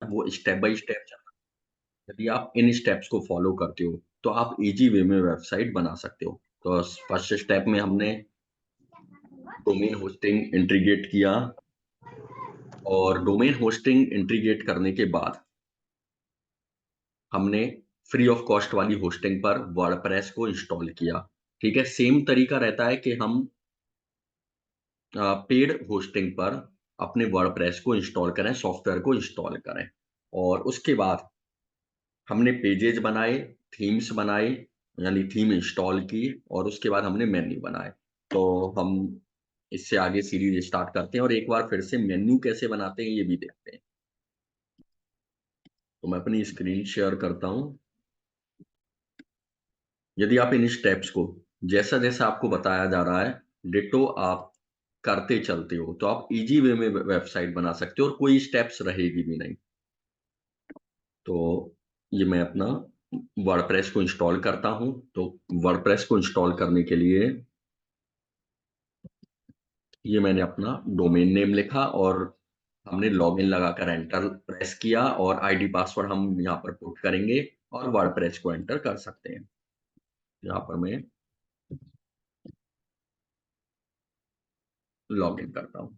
वो step by step यदि आप इन स्टेप्स को फॉलो करते हो, तो आप ईज़ी वे में वेबसाइट बना सकते हो। तो फर्स्ट स्टेप में हमने डोमेन होस्टिंग इंटीग्रेट किया और डोमेन होस्टिंग इंटीग्रेट करने के बाद हमने फ्री ऑफ कॉस्ट वाली होस्टिंग पर वर्डप्रेस को इंस्टॉल किया। ठीक है? सेम तरीका रहता है कि हम पेड होस्टिंग पर अपने वर्डप्रेस को इंस्टॉल करें, सॉफ्टवेयर को इंस्टॉल करें और उसके बाद हमने पेजेज़ बनाए, थीम्स बनाए, यानी थीम इंस्टॉल की और उसके बाद हमने मेन्यू बनाए। तो हम इससे आगे सीरीज़ स्टार्ट करते हैं और एक बार फिर से मेन्यू कैसे बनाते हैं, ये भी देखते हैं। तो मैं अपनी स्क्रीन शेयर करता हूँ। यदि आप इन स्टेप्स को जैसा-जैसा आपको बताया जा रहा है, डिट्टो आप करते चलते हो, तो आप ईज़ी वे में वेबसाइट बना सकते हो और कोई स्टेप्स रहेगी भी नहीं। तो ये मैं अपना वर्डप्रेस को इंस्टॉल करता हूँ। तो वर्डप्रेस को इंस्टॉल करने के लिए ये मैंने अपना डोमेन नेम लिखा और हमने लॉगिन लगाकर एंटर प्रेस किया और आईडी पासवर्ड हम यहाँ पर पुट करेंगे और वर्डप्रेस को एंटर कर सकते हैं। यहाँ पर मैं लॉगिन करता हूँ।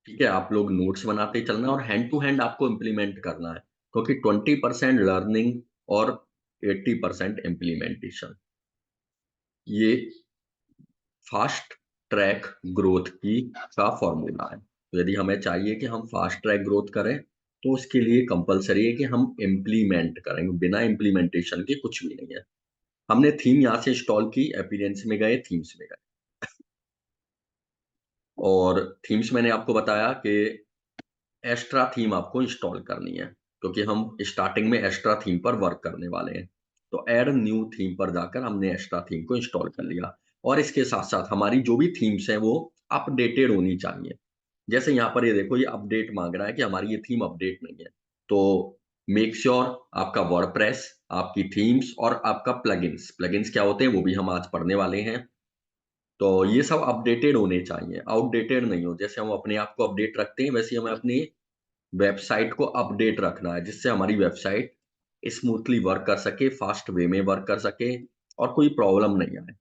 ठीक है, आप लोग नोट्स बनाते चलना और हैंड टू हैंड आपको इम्प्लीमेंट करना है, क्योंकि 20% लर्निंग और 80% इम्प्लीमेंटेशन, ये फास्ट ट्रैक ग्रोथ की का फॉर्मूला है। तो यदि हमें चाहिए कि हम फास्ट ट्रैक ग्रोथ करें, तो उसके लिए कंपल्सरी है कि हम इम्प्लीमेंट करेंगे, बिना इम्प्लीमेंटेशन के कुछ भी नहीं है। हमने थीम यहाँ से इंस्टॉल की, अपीयरेंस में गए, थीम्स में गए और थीम्स मैंने आपको बताया कि एक्स्ट्रा थीम आपको इंस्टॉल करनी है, क्योंकि हम स्टार्टिंग में एक्स्ट्रा थीम पर वर्क करने वाले हैं। तो ऐड न्यू थीम पर जाकर हमने एक्स्ट्रा थीम को इंस्टॉल कर लिया और इसके साथ-साथ हमारी जो भी थीम्स हैं वो अपडेटेड होनी चाहिए। जैसे यहाँ पर ये देखो ये अपडेट माँग रहा है कि हमारी ये थीम अपडेट नहीं है। तो मेक श्योर आपका वर्डप्रेस, आपकी थीम्स और आपका प्लगइन्स, प्लगइन्स क्या होते हैं वो भी हम आज पढ़ने वाले हैं। तो ये सब अपडेटेड होने चाहिए, आउटडेटेड नहीं हो। जैसे हम अपने आप को अपडेट रखते हैं, वैसे ही हमें अपनी वेबसाइट को अपडेट रखना है, जिससे हमारी वेबसाइट स्मूथली वर्क कर सके, फास्ट वे में वर्क कर सके और कोई प्रॉब्लम नहीं आए।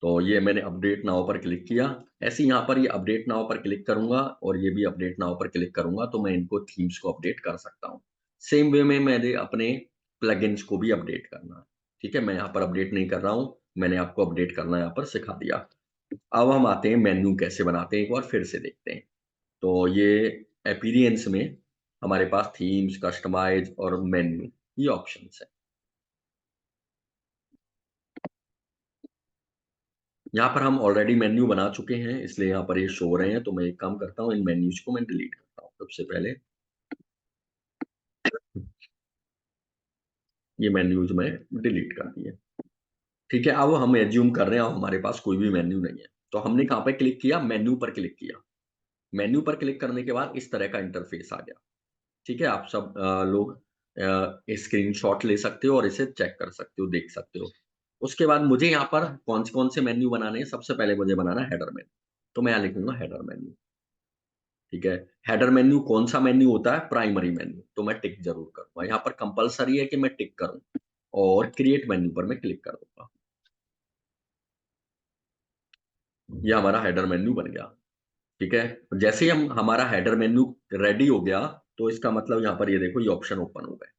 तो ये मैंने अपडेट नाउ पर क्लिक किया। ऐसे ही यहाँ पर ये अपडेट नाउ पर क्लिक करूँगा और ये भी अपडेट नाउ पर क्लिक करूँगा, तो मैं इनको थीम्स को अपडेट कर सकता हूँ। सेम वे में मैंने अपने प्लगइन्स को भी अपडेट करना है। ठीक है? मैं यहाँ पर अपडेट नहीं कर रहा हूँ, मैंने आपको अपडेट करना यहाँ पर सिखा दिया। अब हम आते हैं मेन्यू कैसे बनाते हैं, एक बार फिर से देखते हैं। तो ये अपीयरेंस में हमारे पास थीम्स, कस्टमाइज़ और मेन्यू ये ऑप्शंस हैं। यहाँ पर हम ऑलरेडी मेन्यू बना चुके हैं, इसलिए यहाँ पर ये शो हो रहे हैं, तो मैं एक काम करता हूँ, इन मेन्यूज़ को मैं डिलीट करता हूँ। सबसे पहले ये मेन्यूज़ मैं डिलीट कर दिए। ठीक है, अब हम एज़्यूम कर रहे हैं अब हमारे पास कोई भी मेन्यू नहीं है। तो हमने कहाँ पे क्लिक किया? मेन्यू पर क्लिक किया। मेन्यू पर क्लिक करने के बाद इस तरह का इंटरफ़ेस आ गया। ठीक है? आप सब लोग स्क्रीनशॉट ले सकते हो और इसे चेक कर सकते हो, देख सकते हो। उसके बाद मुझे यहाँ पर कौन से मेन्यू बनाने हैं, सबसे पहले मुझे बनाना है हेडर मेन्यू। तो मैं यहाँ लिखूँगा हेडर मेन्यू, ठीक है? हेडर मेन्यू कौन-सा मेन्यू होता है? प्राइमरी मेन्यू, तो मैं टिक ज़रूर करूँगा। यहाँ पर कंपल्सरी है कि मैं टिक करूँ और क्रिएट मेन्यू पर मैं क्लिक कर दूँगा। ये हमारा हेडर मेन्यू बन गया, ठीक है? जैसे ही हम हमारा हेडर मेन्यू रेडी हो गया, तो इसका मतलब यहाँ पर ये देखो ये ऑप्शन ओपन हो गए।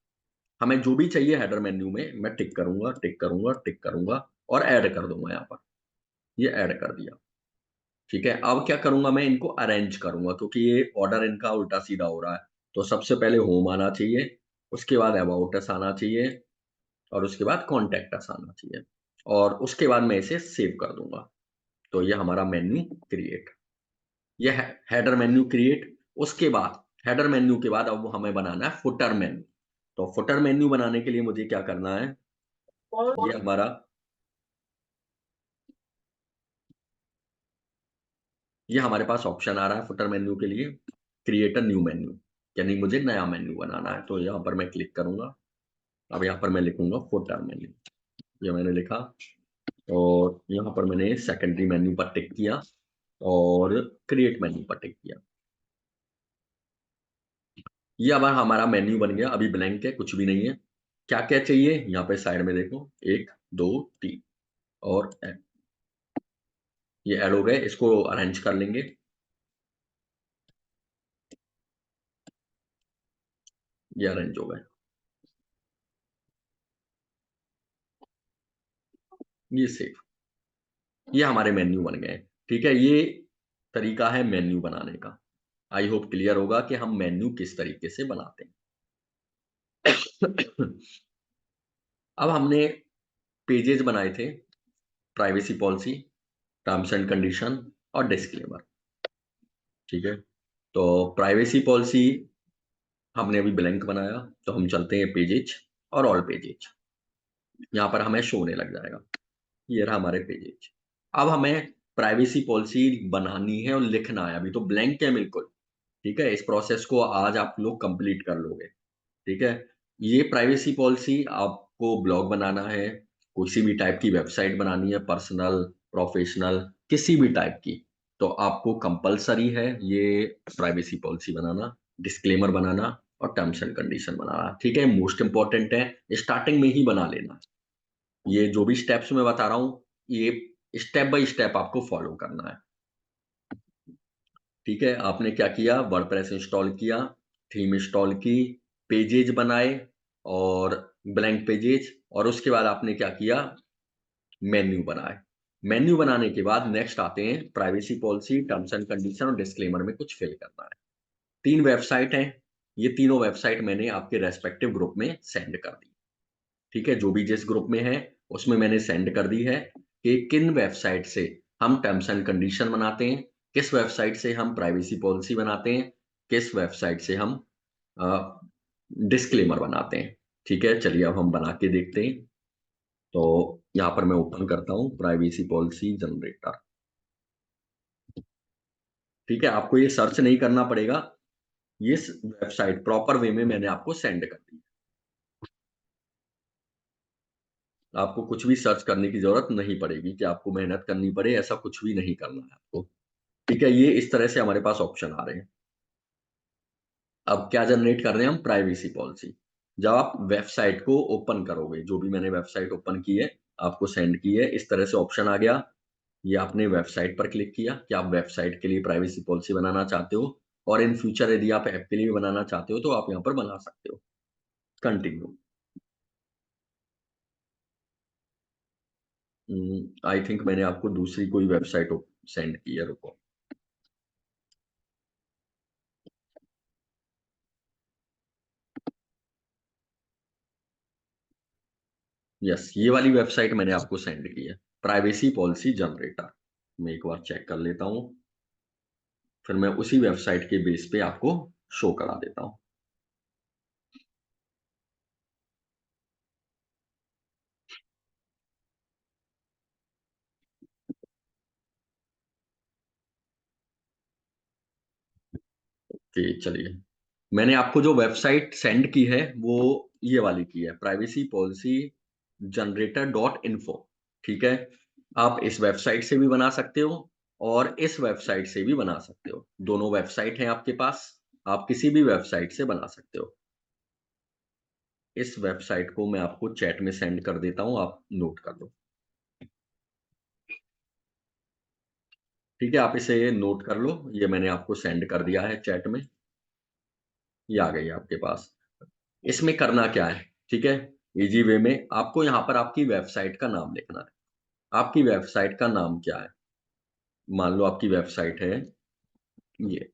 हमें जो भी चाहिए हेडर मेन्यू में मैं टिक करूँगा, टिक करूँगा, टिक करूँगा और ऐड कर दूँगा यहाँ पर। ये ऐड कर दिया, ठीक है? अब क्या करूँगा मैं इनको अरेंज करूँगा क्योंकि ये ऑर्डर इनका उल्टा-सीधा हो रहा है। तो सबसे पहले होम आना चाहिए, उसके बाद अबाउट अस आना चाहिए और उसके बाद कॉन्टैक्ट अस आना चाहिए और उसके बाद मैं इसे सेव कर दूँगा। तो ये हमारा मेन्यू क्रिएट, ये है हेडर मेन्यू क्रिएट। उसके बाद हेडर मेन्यू के बाद अब हमें बनाना है फुटर मेन्यू। तो फुटर मेन्यू बनाने के लिए मुझे क्या करना है, ये हमारा ये हमारे पास ऑप्शन आ रहा है फुटर मेन्यू के लिए, क्रिएट अ न्यू मेन्यू, यानी मुझे नया मेन्यू बनाना है। तो यहाँ पर मैं क्लिक करूँगा। अब यहाँ पर मैं लिखूँगा फुटर मेन्यू, ये मैंने लिखा। और यहाँ पर मैंने सेकेंडरी मेन्यू पर टिक किया और क्रिएट मेन्यू पर टिक किया। ये अब हमारा मेन्यू बन गया, अभी ब्लैंक है, कुछ भी नहीं है। क्या क्या चाहिए यहाँ पे साइड में देखो, 1 2 3 और ये ऐड हो गए, इसको अरेंज कर लेंगे। ये अरेंज हो गए, ये सेव, ये हमारे मेन्यू बन गए। ठीक है, ये तरीका है मेन्यू बनाने का। आई होप क्लियर होगा कि हम मेन्यू किस तरीके से बनाते हैं। अब हमने पेजेस बनाए थे, privacy policy, terms and condition और डिस्क्लेमर। ठीक है, तो प्राइवेसी पॉलिसी हमने अभी ब्लैंक बनाया, तो हम चलते हैं पेजेज और ऑल पेजेज। यहाँ पर हमें शो होने लग जाएगा, ये रहा हमारे पेजेज। अब हमें प्राइवेसी पॉलिसी बनानी है और लिखना है, अभी तो ब्लैंक है बिल्कुल। ठीक है, इस प्रोसेस को आज आप लोग कंप्लीट कर लोगे। ठीक है, ये प्राइवेसी पॉलिसी आपको ब्लॉग बनाना है, किसी भी टाइप की वेबसाइट बनानी है, पर्सनल, प्रोफेशनल, किसी भी टाइप की, तो आपको कंपलसरी है ये प्राइवेसी पॉलिसी बनाना, डिस्क्लेमर बनाना और टर्म्स एंड कंडीशन बनाना। ठीक है, मोस्ट इंपॉर्टेंट है, स्टार्टिंग में ही बना लेना। ये जो भी स्टेप्स मैं बता रहा हूँ, ये स्टेप बाय स्टेप आपको फॉलो करना है। ठीक है, आपने क्या किया, वर्डप्रेस इंस्टॉल किया, थीम इंस्टॉल की, पेजेज बनाए और ब्लैंक पेजेज, और उसके बाद आपने क्या किया, मेन्यू बनाए। मेन्यू बनाने के बाद नेक्स्ट आते हैं privacy policy, terms and condition और डिस्क्लेमर में कुछ फिल करना है। 3 वेबसाइट हैं, ये तीनों वेबसाइट मैंने आपके रेस्पेक्टिव ग्रुप में सेंड कर दी। ठीक है, जो भी जिस ग्रुप में है उसमें मैंने सेंड कर दी है कि किन वेबसाइट से हम टर्म्स एंड कंडीशन बनाते हैं, किस वेबसाइट से हम प्राइवेसी पॉलिसी बनाते हैं, किस वेबसाइट से हम डिस्क्लेमर बनाते हैं। ठीक है, चलिए अब हम बना के देखते हैं। तो यहाँ पर मैं ओपन करता हूँ प्राइवेसी पॉलिसी जनरेटर। ठीक है, आपको ये सर्च नहीं करना पड़ेगा, ये वेबसाइट प्रॉपर वे में मैंने आपको सेंड कर दी। आपको कुछ भी सर्च करने की जरूरत नहीं पड़ेगी कि आपको मेहनत करनी पड़े, ऐसा कुछ भी नहीं करना है आपको। ठीक है, ये इस तरह से हमारे पास ऑप्शन आ रहे हैं। अब क्या जनरेट कर रहे हैं हम, प्राइवेसी पॉलिसी। जब आप वेबसाइट को ओपन करोगे, जो भी मैंने वेबसाइट ओपन की है, आपको सेंड की है, इस तरह से ऑप्शन आ गया। ये आपने वेबसाइट पर क्लिक किया कि आप वेबसाइट के लिए प्राइवेसी पॉलिसी बनाना चाहते हो, और इन फ्यूचर यदि आप ऐप के लिए भी बनाना चाहते हो तो आप यहाँ पर बना सकते हो। कंटिन्यू। आई थिंक मैंने आपको दूसरी कोई वेबसाइट सेंड की है, रुको। यस, ये वाली वेबसाइट मैंने आपको सेंड की है, प्राइवेसी पॉलिसी जनरेटर। मैं एक बार चेक कर लेता हूँ, फिर मैं उसी वेबसाइट के बेस पे आपको शो करा देता हूँ। कि चलिए, मैंने आपको जो वेबसाइट सेंड की है वो ये वाली की है, privacy policy generator dot info. ठीक है, आप इस वेबसाइट से भी बना सकते हो और इस वेबसाइट से भी बना सकते हो, दोनों वेबसाइट हैं आपके पास, आप किसी भी वेबसाइट से बना सकते हो। इस वेबसाइट को मैं आपको चैट में सेंड कर देता हूँ, आप नोट कर लो। ठीक है, आप इसे नोट कर लो, ये मैंने आपको सेंड कर दिया है चैट में, ये आ गई आपके पास। इसमें करना क्या है, ठीक है, इजी वे में आपको यहाँ पर आपकी वेबसाइट का नाम लिखना है। आपकी वेबसाइट का नाम क्या है, मान लो आपकी वेबसाइट है ये।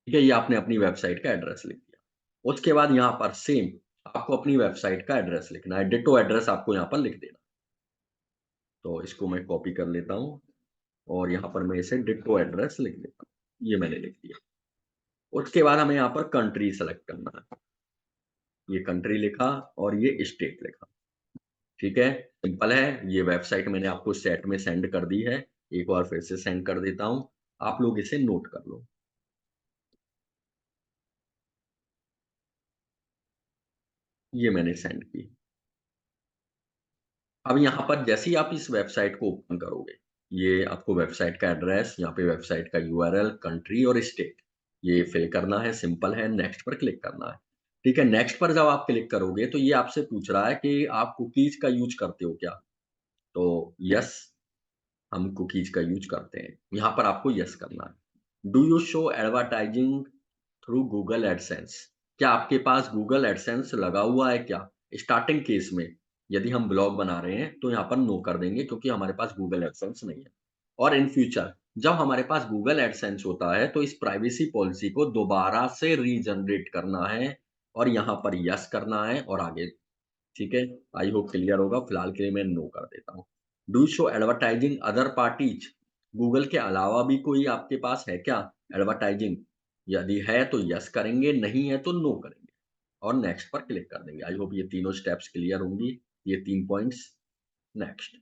ठीक है, ये आपने अपनी वेबसाइट का एड्रेस लिख दिया। उसके बाद यहाँ पर सेम आपको अपनी वेबसाइट का एड्रेस लिखना है, डिटो एड्रेस आपको यहाँ पर लिख देना। तो इसको मैं कॉपी कर लेता हूँ और यहाँ पर मैं इसे डिटो एड्रेस लिख देता हूँ, ये मैंने लिख दिया। उसके बाद हमें यहाँ पर कंट्री सेलेक्ट करना है, ये कंट्री लिखा और ये स्टेट लिखा। ठीक है, सिंपल है। ये वेबसाइट मैंने आपको सेट में सेंड कर दी है, एक बार फिर से सेंड कर देता हूँ, आप लोग इसे नोट कर लो। ये मैंने सेंड की। अब यहाँ पर जैसे ही आप इस वेबसाइट को ओपन करोगे, ये आपको वेबसाइट का एड्रेस, यहाँ पे वेबसाइट का यूआरएल, कंट्री और स्टेट, ये फिल करना है, सिंपल है, नेक्स्ट पर क्लिक करना है। ठीक है, नेक्स्ट पर जब आप क्लिक करोगे तो ये आपसे पूछ रहा है कि आप कुकीज़ का यूज़ करते हो क्या? तो यस, हम कुकीज़ का यूज़ करते हैं। यहाँ पर आपको यस करना है। Do you show advertising through Google AdSense? क्या आपके पास गूगल एडसेंस लगा हुआ है क्या? स्टार्टिंग केस में यदि हम ब्लॉग बना रहे हैं तो यहाँ पर नो कर देंगे क्योंकि हमारे पास गूगल एडसेंस नहीं है। और इन फ्यूचर जब हमारे पास गूगल एडसेंस होता है तो इस प्राइवेसी पॉलिसी को दोबारा से रीजनरेट करना है और यहाँ पर यस करना है और आगे। ठीक है? आई होप क्लियर होगा, फिलहाल के लिए मैं नो कर देता हूँ। Do you show advertising other parties? Google के अलावा भी कोई आपके पास है क्या एडवर्टाइजिंग? यदि है तो यस करेंगे, नहीं है तो नो करेंगे और नेक्स्ट पर क्लिक कर देंगे। आई होप ये तीनों स्टेप्स क्लियर होंगी, ये 3 पॉइंट्स। नेक्स्ट।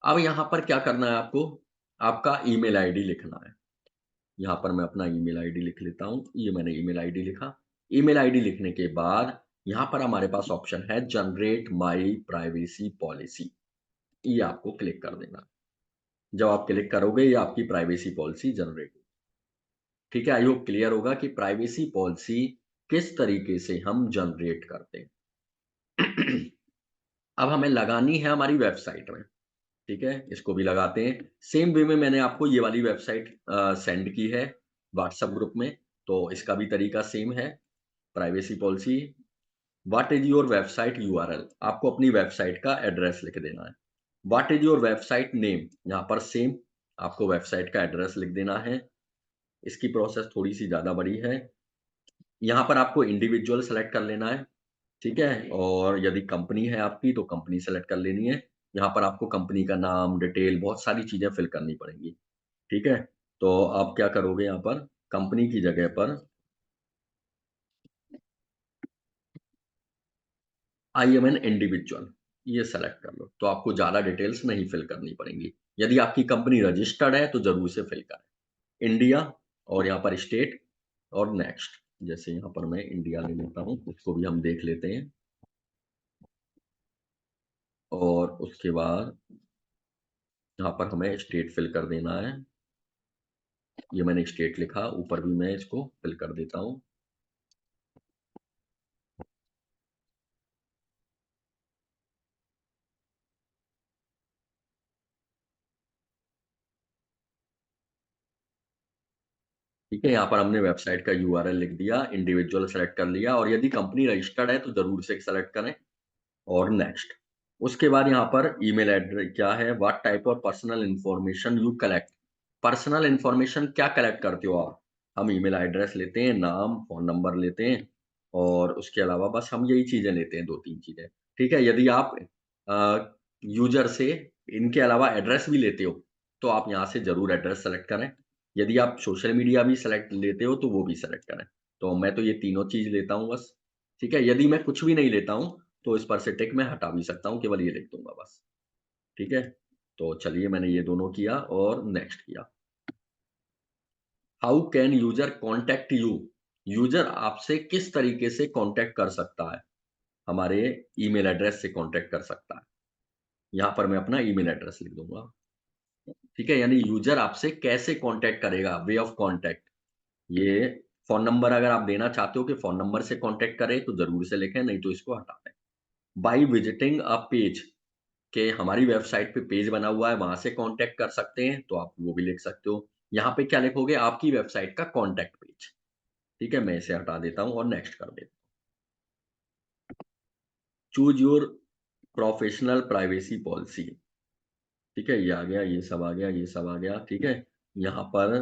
अब यहाँ पर क्या करना है आपको? आपका ईमेल आईडी लिखना है। यहाँ पर मैं अपना ईमेल आईडी लिख लेता हूँ। ये मैंने ईमेल आईडी लिखा। ईमेल आईडी लिखने के बाद यहाँ पर हमारे पास ऑप्शन है जनरेट माय प्राइवेसी पॉलिसी। ये आपको क्लिक कर देना है। जब आप क्लिक करोगे ये आपकी प्राइवेसी पॉलिसी जनरेट होगी। ठीक है, आई होप क्लियर होगा कि प्राइवेसी पॉलिसी किस तरीके से हम जनरेट करते हैं। अब हमें लगानी है हमारी वेबसाइट में। ठीक है, इसको भी लगाते हैं। सेम वे में मैंने आपको ये वाली वेबसाइट सेंड की है व्हाट्सएप ग्रुप में, तो इसका भी तरीका सेम है। Privacy policy, what is your website URL? आपको अपनी वेबसाइट का एड्रेस लिख देना है। What is your website name? यहाँ पर सेम आपको वेबसाइट का एड्रेस लिख देना है। इसकी प्रोसेस थोड़ी-सी ज़्यादा बड़ी है। यहाँ पर आपको इंडिविजुअल सेलेक्ट कर लेना है, ठीक है? और यदि कंपनी है आपकी तो कंपनी सेलेक्ट कर लेनी है। यहाँ पर आपको कंपनी का नाम, डिटेल बहुत सारी चीज़ें फिल करनी पड़ेंगी, ठीक है? तो आप क्या करोगे यहाँ पर कंपनी की जगह पर आई एम एन इंडिविजुअल ये सेलेक्ट कर लो, तो आपको ज़्यादा डिटेल्स नहीं फिल करनी पड़ेंगी। यदि आपकी कंपनी रजिस्टर्ड है तो ज़रूर से फिल करें। इंडिया और यहाँ पर स्टेट और नेक्स्ट। जैसे यहाँ पर मैं इंडिया ले लेता हूँ, उसको भी हम देख लेते हैं और उसके बाद यहाँ पर हमें स्टेट फिल कर देना है। ये मैंने स्टेट लिखा, ऊपर भी मैं इसको फिल कर देता हूँ। ठीक है, यहाँ पर हमने वेबसाइट का यूआरएल लिख दिया, इंडिविजुअल सेलेक्ट कर लिया और यदि कंपनी रजिस्टर्ड है तो ज़रूर से सेलेक्ट करें और नेक्स्ट। उसके बाद यहाँ पर ईमेल एड्रेस क्या है, what type of personal information you collect? Personal information क्या कलेक्ट करते हो आप? हम ईमेल एड्रेस लेते हैं, नाम, फ़ोन नंबर लेते हैं और उसके अलावा बस हम यही चीज़ें लेते हैं, 2-3 चीज़ें। ठीक है, यदि आप यूज़र से इनके अलावा एड्रेस भी लेते हो, तो आप यहाँ से ज़रूर एड्रेस सेलेक्ट करें। यदि आप सोशल मीडिया भी सेलेक्ट लेते हो, तो वो भी सेलेक्ट करें। तो मैं तो ये तीनों चीज़ लेता हूँ बस। ठीक है, यदि मैं कुछ भी नहीं लेता हूँ, तो इस पर से टिक मैं हटा भी सकता हूँ, केवल ये लिख दूँगा बस। ठीक है? तो चलिए मैंने ये दोनों किया और नेक्स्ट किया। How can user contact you? User आपसे किस तरीके से कॉन्टैक्ट कर सकता है? हमारे ईमेल एड्रेस से कॉन्टैक्ट कर सकता है। यहाँ पर मैं अपना ईमेल एड्रेस लिख दूँगा। ठीक है? यानी यूज़र आपसे कैसे कॉन्टैक्ट करेगा, वे ऑफ कॉन्टैक्ट। ये फ़ोन नंबर अगर आप देना चाहते हो कि फ़ोन नंबर से कॉन्टैक्ट करे, तो ज़रूर से लिखें, नहीं तो इसको हटा दें। बाय विजिटिंग अ पेज, कि हमारी वेबसाइट पे पेज बना हुआ है, वहाँ से कॉन्टैक्ट कर सकते हैं, तो आप वो भी लिख सकते हो। यहाँ पे क्या लिखोगे? आपकी वेबसाइट का कॉन्टैक्ट पेज। ठीक है? मैं इसे हटा देता हूँ और नेक्स्ट कर देता हूँ। Choose your professional privacy policy. ठीक है? ये आ गया, ये सब आ गया, ये सब आ गया, ठीक है? यहाँ पर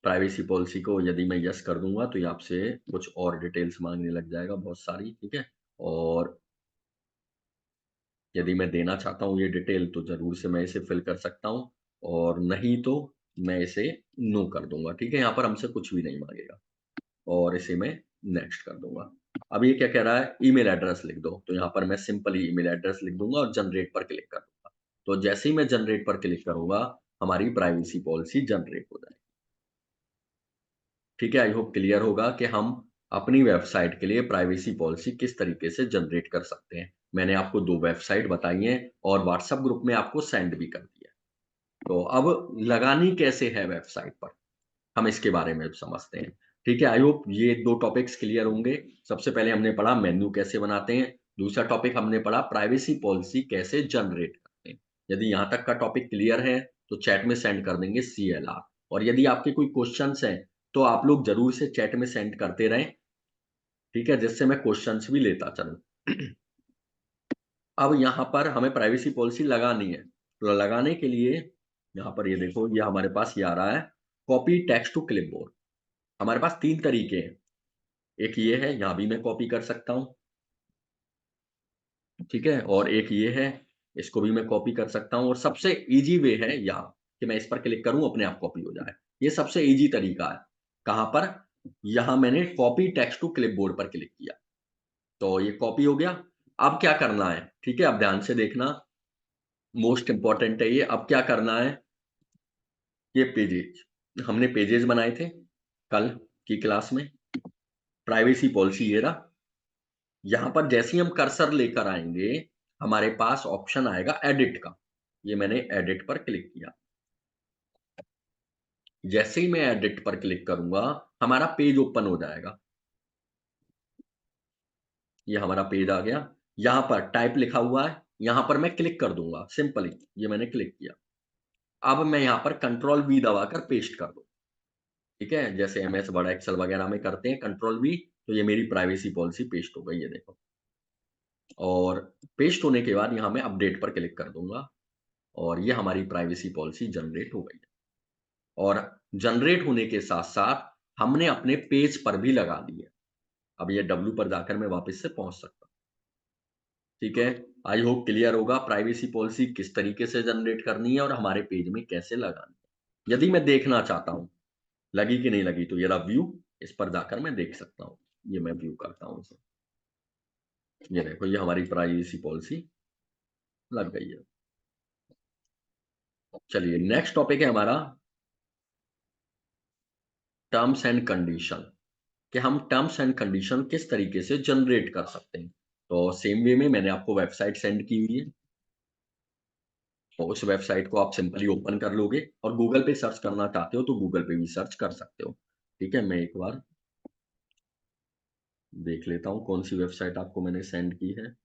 प्राइवेसी पॉलिसी को यदि मैं येस कर दूँगा, तो ये आपसे कुछ और डिटेल्स माँगने लग जाएगा बहुत सारी, ठीक है? और यदि मैं देना चाहता हूँ ये डिटेल तो ज़रूर से मैं इसे फ़िल कर सकता हूँ और नहीं तो मैं इसे नो कर दूँगा, ठीक है? यहाँ पर हमसे कुछ भी नहीं माँगेगा और इसे मैं नेक्स्ट कर दूँगा। अब ये क्या कह रहा है ईमेल एड्रेस लिख दो, तो यहाँ पर मैं सिंपली ईमेल एड्रेस लिख दूँगा और जनरेट पर क्लिक कर दूँगा। तो जैसे ही मैं जनरेट पर क्लिक करूँगा, हमारी प्राइवेसी पॉलिसी जनरेट हो जाएगी। ठीक है? आई होप क्लियर होगा कि हम अपनी वेबसाइट के लिए प्राइवेसी पॉलिसी किस तरीके से जनरेट कर सकते हैं। मैंने आपको 2 वेबसाइट बताई हैं और व्हाट्सएप ग्रुप में आपको सेंड भी कर दिया है। तो अब लगानी कैसे है वेबसाइट पर, हम इसके बारे में समझते हैं। ठीक है, आई होप ये 2 टॉपिक्स क्लियर होंगे। सबसे पहले हमने पढ़ा मेन्यू कैसे बनाते हैं, दूसरा टॉपिक हमने पढ़ा प्राइवेसी पॉलिसी कैसे जनरेट करते हैं। यदि यहाँ तक का टॉपिक क्लियर है, तो चैट में सेंड कर देंगे CLR, और यदि आपके कोई क्वेश्चन्स हैं, तो आप लोग ज़रूर से चैट में सेंड करते रहें, ठीक है? जिससे मैं क्वेश्चन्स भी लेता चलूँ। अब यहाँ पर हमें प्राइवेसी पॉलिसी लगानी है। तो लगाने के लिए यहाँ पर ये देखो, ये हमारे पास ये आ रहा है, कॉपी टेक्स्ट टू क्लिपबोर्ड। हमारे पास 3 तरीके हैं। एक ये है, यहाँ भी मैं कॉपी कर सकता हूँ, ठीक है? और एक ये है, इसको भी मैं कॉपी कर सकता हूँ, और सबसे ईज़ी वे है यहाँ, कि मैं इस पर क्लिक करूँ, अपने आप कॉपी हो जाए। ये सबसे ईज़ी तरीका है। कहाँ पर? यहाँ मैंने कॉपी टेक्स्ट टू क्लिपबोर्ड पर क्लिक किया, तो ये कॉपी हो गया। अब क्या करना है, ठीक है? अब ध्यान से देखना, मोस्ट इम्पोर्टेंट है ये। अब क्या करना है, ये पेजेज़, हमने पेजेज़ बनाए थे कल की क्लास में, प्राइवेसी पॉलिसी ये रहा। यहाँ पर जैसे ही हम कर्सर लेकर आएँगे, हमारे पास ऑप्शन आएगा एडिट का। ये मैंने एडिट पर क्लिक किया। जैसे ही मैं एडिट पर क्लिक करूँगा, हमारा पेज ओपन हो जाएगा। ये हमारा पेज आ गया। यहाँ पर टाइप लिखा हुआ है, यहाँ पर मैं क्लिक कर दूँगा सिंपली, ये मैंने क्लिक किया। अब मैं यहाँ पर कंट्रोल V दबाकर पेस्ट कर दूँ, ठीक है? जैसे MS वर्ड, एक्सेल वगैरह में करते हैं कंट्रोल V, तो ये मेरी प्राइवेसी पॉलिसी पेस्ट हो गई है, देखो। और पेस्ट होने के बाद यहाँ मैं अपडेट पर क्लिक कर दूँगा, और ये हमारी प्राइवेसी पॉलिसी जनरेट हो गई है। और जनरेट होने के साथ-साथ हमने अपने पेज पर भी लगा दी है। अब ये W पर जाकर मैं वापस से पहुँच सकता हूँ, ठीक है? आई होप क्लियर होगा प्राइवेसी पॉलिसी किस तरीके से जनरेट करनी है और हमारे पेज में कैसे लगानी है। यदि मैं देखना चाहता हूँ, लगी कि नहीं लगी, तो ये रहा व्यू, इस पर जाकर मैं देख सकता हूँ। ये मैं व्यू करता हूँ इसे। ये देखो, ये हमारी प्राइवेसी पॉलिसी लग गई है। चलिए, नेक्स्ट टॉपिक है हमारा टर्म्स एंड कंडीशन, कि हम टर्म्स एंड कंडीशन किस तरीके से जनरेट कर सकते हैं। तो सेम वे में मैंने आपको वेबसाइट सेंड की हुई है, तो उस वेबसाइट को आप सिंपली ओपन कर लोगे, और गूगल पे सर्च करना चाहते हो, तो गूगल पे भी सर्च कर सकते हो। ठीक है, मैं एक बार देख लेता हूँ कौन सी वेबसाइट आपको मैंने सेंड की है।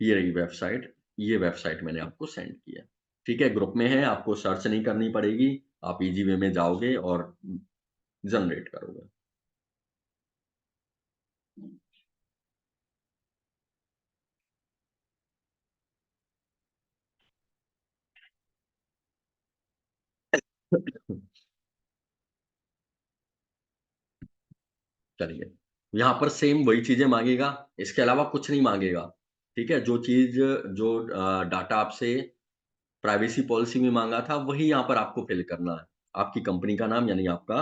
ये रही वेबसाइट, ये वेबसाइट मैंने आपको सेंड की है। ठीक है, ग्रुप में है, आपको सर्च नहीं करनी पड़ेगी, आप ईज़ी वे में जाओगे और जनरेट करोगे। चलिए, यहाँ पर सेम वही चीज़ें माँगेगा, इसके अलावा कुछ नहीं माँगेगा। ठीक है? जो चीज़, जो डाटा आपसे प्राइवेसी पॉलिसी में माँगा था, वही यहाँ पर आपको फिल करना है। आपकी कंपनी का नाम, यानी आपका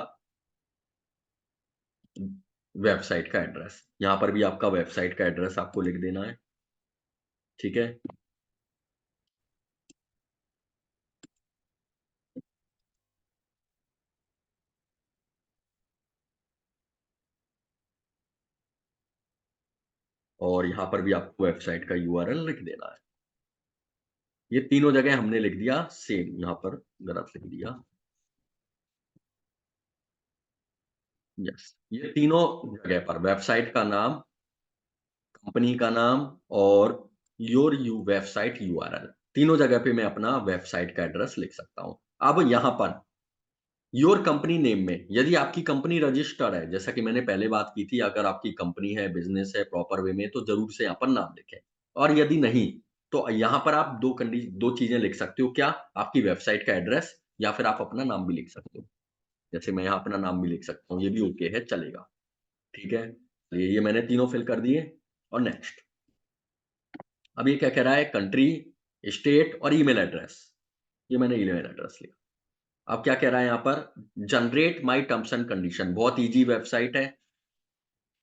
वेबसाइट का एड्रेस। यहाँ पर भी आपका वेबसाइट का एड्रेस आपको लिख देना है, ठीक है? और यहाँ पर भी आपको वेबसाइट का URL लिख देना है। ये तीनों जगह हमने लिख दिया सेम, यहाँ पर गलत लिख दिया। यस, ये तीनों जगह पर वेबसाइट का नाम, कंपनी का नाम और योर यू वेबसाइट URL, तीनों जगह पे मैं अपना वेबसाइट का एड्रेस लिख सकता हूँ। अब यहाँ पर योर कंपनी नेम में, यदि आपकी कंपनी रजिस्टर्ड है, जैसा कि मैंने पहले बात की थी, अगर आपकी कंपनी है, बिज़नेस है प्रॉपर वे में, तो ज़रूर से यहाँ पर नाम लिखें। और यदि नहीं, तो यहाँ पर आप 2 चीज़ें लिख सकते हो, क्या? आपकी वेबसाइट का एड्रेस, या फिर आप अपना नाम भी लिख सकते हो। जैसे मैं यहाँ अपना नाम भी लिख सकता हूँ, ये भी ओके है, चलेगा। ठीक है? ये मैंने तीनों फिल कर दिए, और नेक्स्ट। अब ये क्या कह रहा है? कंट्री, स्टेट और ईमेल एड्रेस। ये मैंने ईमेल एड्रेस लिखा। अब क्या कह रहा है यहाँ पर? Generate my terms and condition, बहुत ईज़ी वेबसाइट है।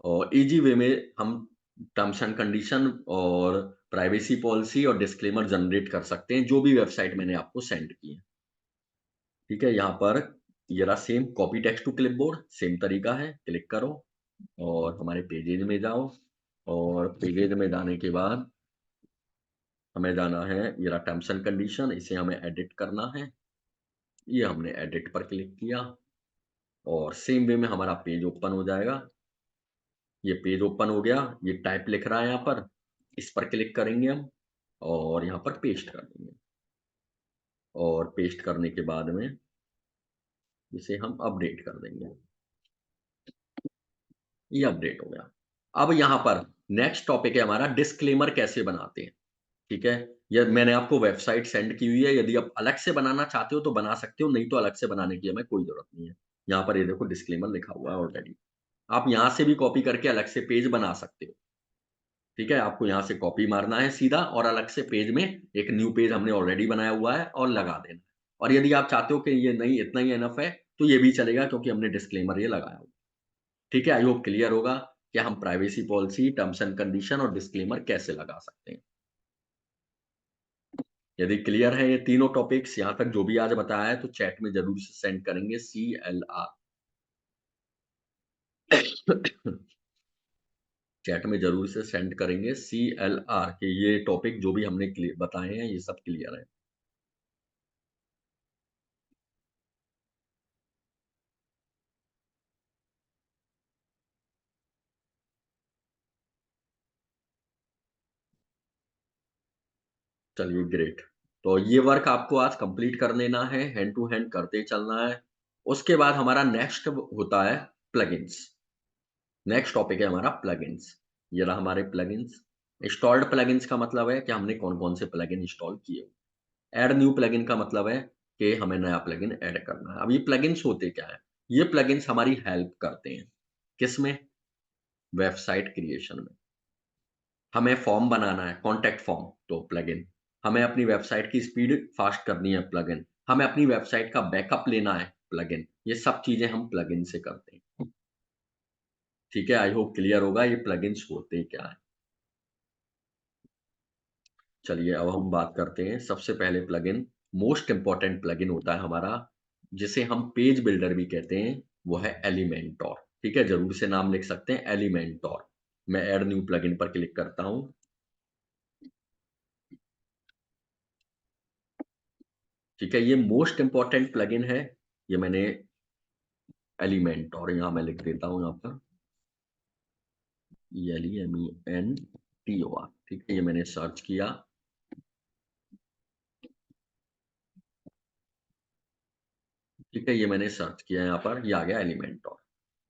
और इजी वे में हम टर्म्स एंड कंडीशन और प्राइवेसी पॉलिसी और डिस्क्लेमर जनरेट कर सकते हैं, जो भी वेबसाइट मैंने आपको सेंड की है। ठीक है, यहाँ पर ये रहा same copy text to clipboard, same तरीका है, क्लिक करो और हमारे पेजेज में जाओ, और पेजेज में जाने के बाद हमें जाना है, ये रहा टर्म्स एंड कंडीशन, इसे हमें एडिट करना है। ये हमने एडिट पर क्लिक किया और सेम वे में हमारा पेज ओपन हो जाएगा। ये पेज ओपन हो गया, ये टाइप लिख रहा है यहाँ पर, इस पर क्लिक करेंगे हम और यहाँ पर पेस्ट कर देंगे, और पेस्ट करने के बाद में इसे हम अपडेट कर देंगे। ये अपडेट हो गया। अब यहाँ पर नेक्स्ट टॉपिक है हमारा डिस्क्लेमर कैसे बनाते हैं। ठीक है, ये मैंने आपको वेबसाइट सेंड की हुई है, यदि आप अलग से बनाना चाहते हो तो बना सकते हो, नहीं तो अलग से बनाने की हमें कोई जरूरत नहीं है। यहाँ पर ये देखो डिस्क्लेमर लिखा हुआ है ऑलरेडी, आप यहाँ से भी कॉपी करके अलग से पेज बना सकते हो। ठीक है, आपको यहाँ से कॉपी मारना है सीधा, और अलग से पेज में एक न्यू पेज हमने ऑलरेडी बनाया हुआ है और लगा देना है। और यदि आप चाहते हो कि ये नहीं, इतना ही एनफ है, तो ये भी चलेगा, क्योंकि हमने डिस्क्लेमर ये लगाया हुआ है। ठीक है, आई होप क्लियर होगा कि हम privacy policy, terms and condition और डिस्क्लेमर कैसे लगा सकते हैं। यदि क्लियर है ये तीनों टॉपिक्स यहाँ तक जो भी आज बताया है, तो चैट में जरूर से सेंड करेंगे CLR। चैट में जरूर से सेंड करेंगे CLR के ये टॉपिक जो भी हमने बताए हैं, ये सब क्लियर है। चलिए ग्रेट। तो ये वर्क आपको आज कंप्लीट कर लेना है, हैंड टू हैंड करते चलना है। उसके बाद हमारा नेक्स्ट होता है प्लगइन्स। नेक्स्ट टॉपिक है हमारा प्लगइन्स। ये रहा हमारे प्लगइन्स। इंस्टॉल्ड प्लगइन्स का मतलब है कि हमने कौन-कौन से प्लगइन इंस्टॉल किए। ऐड न्यू प्लगइन का मतलब है कि हमें नया प्लगइन ऐड करना है। अब ये प्लगइन्स होते क्या है? ये प्लगइन्स हमारी हेल्प करते हैं। किसमें? वेबसाइट क्रिएशन में। हमें फॉर्म बनाना है, कॉन्टैक्ट फॉर्म, तो प्लगइन। हमें अपनी वेबसाइट की स्पीड फास्ट करनी है, प्लगइन। हमें अपनी वेबसाइट का बैकअप लेना है, प्लगइन। ये सब चीज़ें हम प्लगइन से करते हैं। ठीक है, आई होप क्लियर होगा ये प्लगइन्स होते क्या हैं। चलिए अब हम बात करते हैं सबसे पहले प्लगइन। मोस्ट इम्पोर्टेंट प्लगइन होता है हमारा, जिसे हम पेज बिल्डर भी कहते हैं, वो है एलिमेंटोर। ठीक है, जरूर से नाम लिख सकते हैं, एलिमेंटोर। मैं ऐड न्यू प्लगइन पर क्लिक करता हूं। ठीक है, ये मोस्ट इम्पोर्टेंट प्लगइन है। ये मैंने एलिमेंटोर यहां मैं लिख देता हूं, यहाँ पर ELEMENTOR। ठीक है, ये मैंने सर्च किया। ठीक है, ये मैंने सर्च किया, यहाँ पर ये आ गया एलिमेंटोर।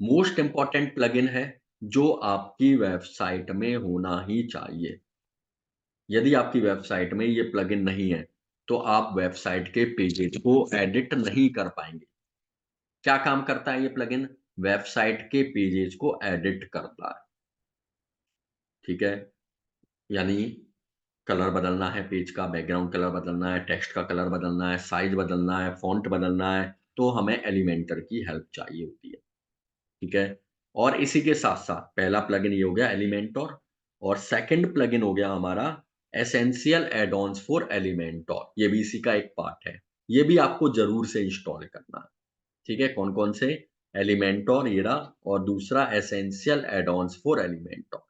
मोस्ट इम्पोर्टेंट प्लगइन है, जो आपकी वेबसाइट में होना ही चाहिए। यदि आपकी वेबसाइट में ये प्लगइन नहीं है, तो आप वेबसाइट के पेजेज को एडिट नहीं कर पाएंगे। क्या काम करता है ये प्लगइन? वेबसाइट के पेजेज को एडिट करता है। ठीक है, यानी कलर बदलना है पेज का, बैकग्राउंड कलर बदलना है, टेक्स्ट का कलर बदलना है, साइज बदलना है, फॉन्ट बदलना है, तो हमें एलिमेंटर की हेल्प चाहिए होती है। ठीक है, और इसी के साथ साथ पहला प्लगइन ये हो गया एलिमेंटोर, और सेकंड प्लगइन हो गया हमारा एसेंशियल एड-ऑन्स फॉर एलिमेंटोर। ये भी इसी का एक पार्ट है। ये भी आपको जरूर से इंस्टॉल करना है। ठीक है, कौन कौन से? एलिमेंटोर ये रहा, और दूसरा एसेंशियल एड-ऑन्स फॉर एलिमेंटोर।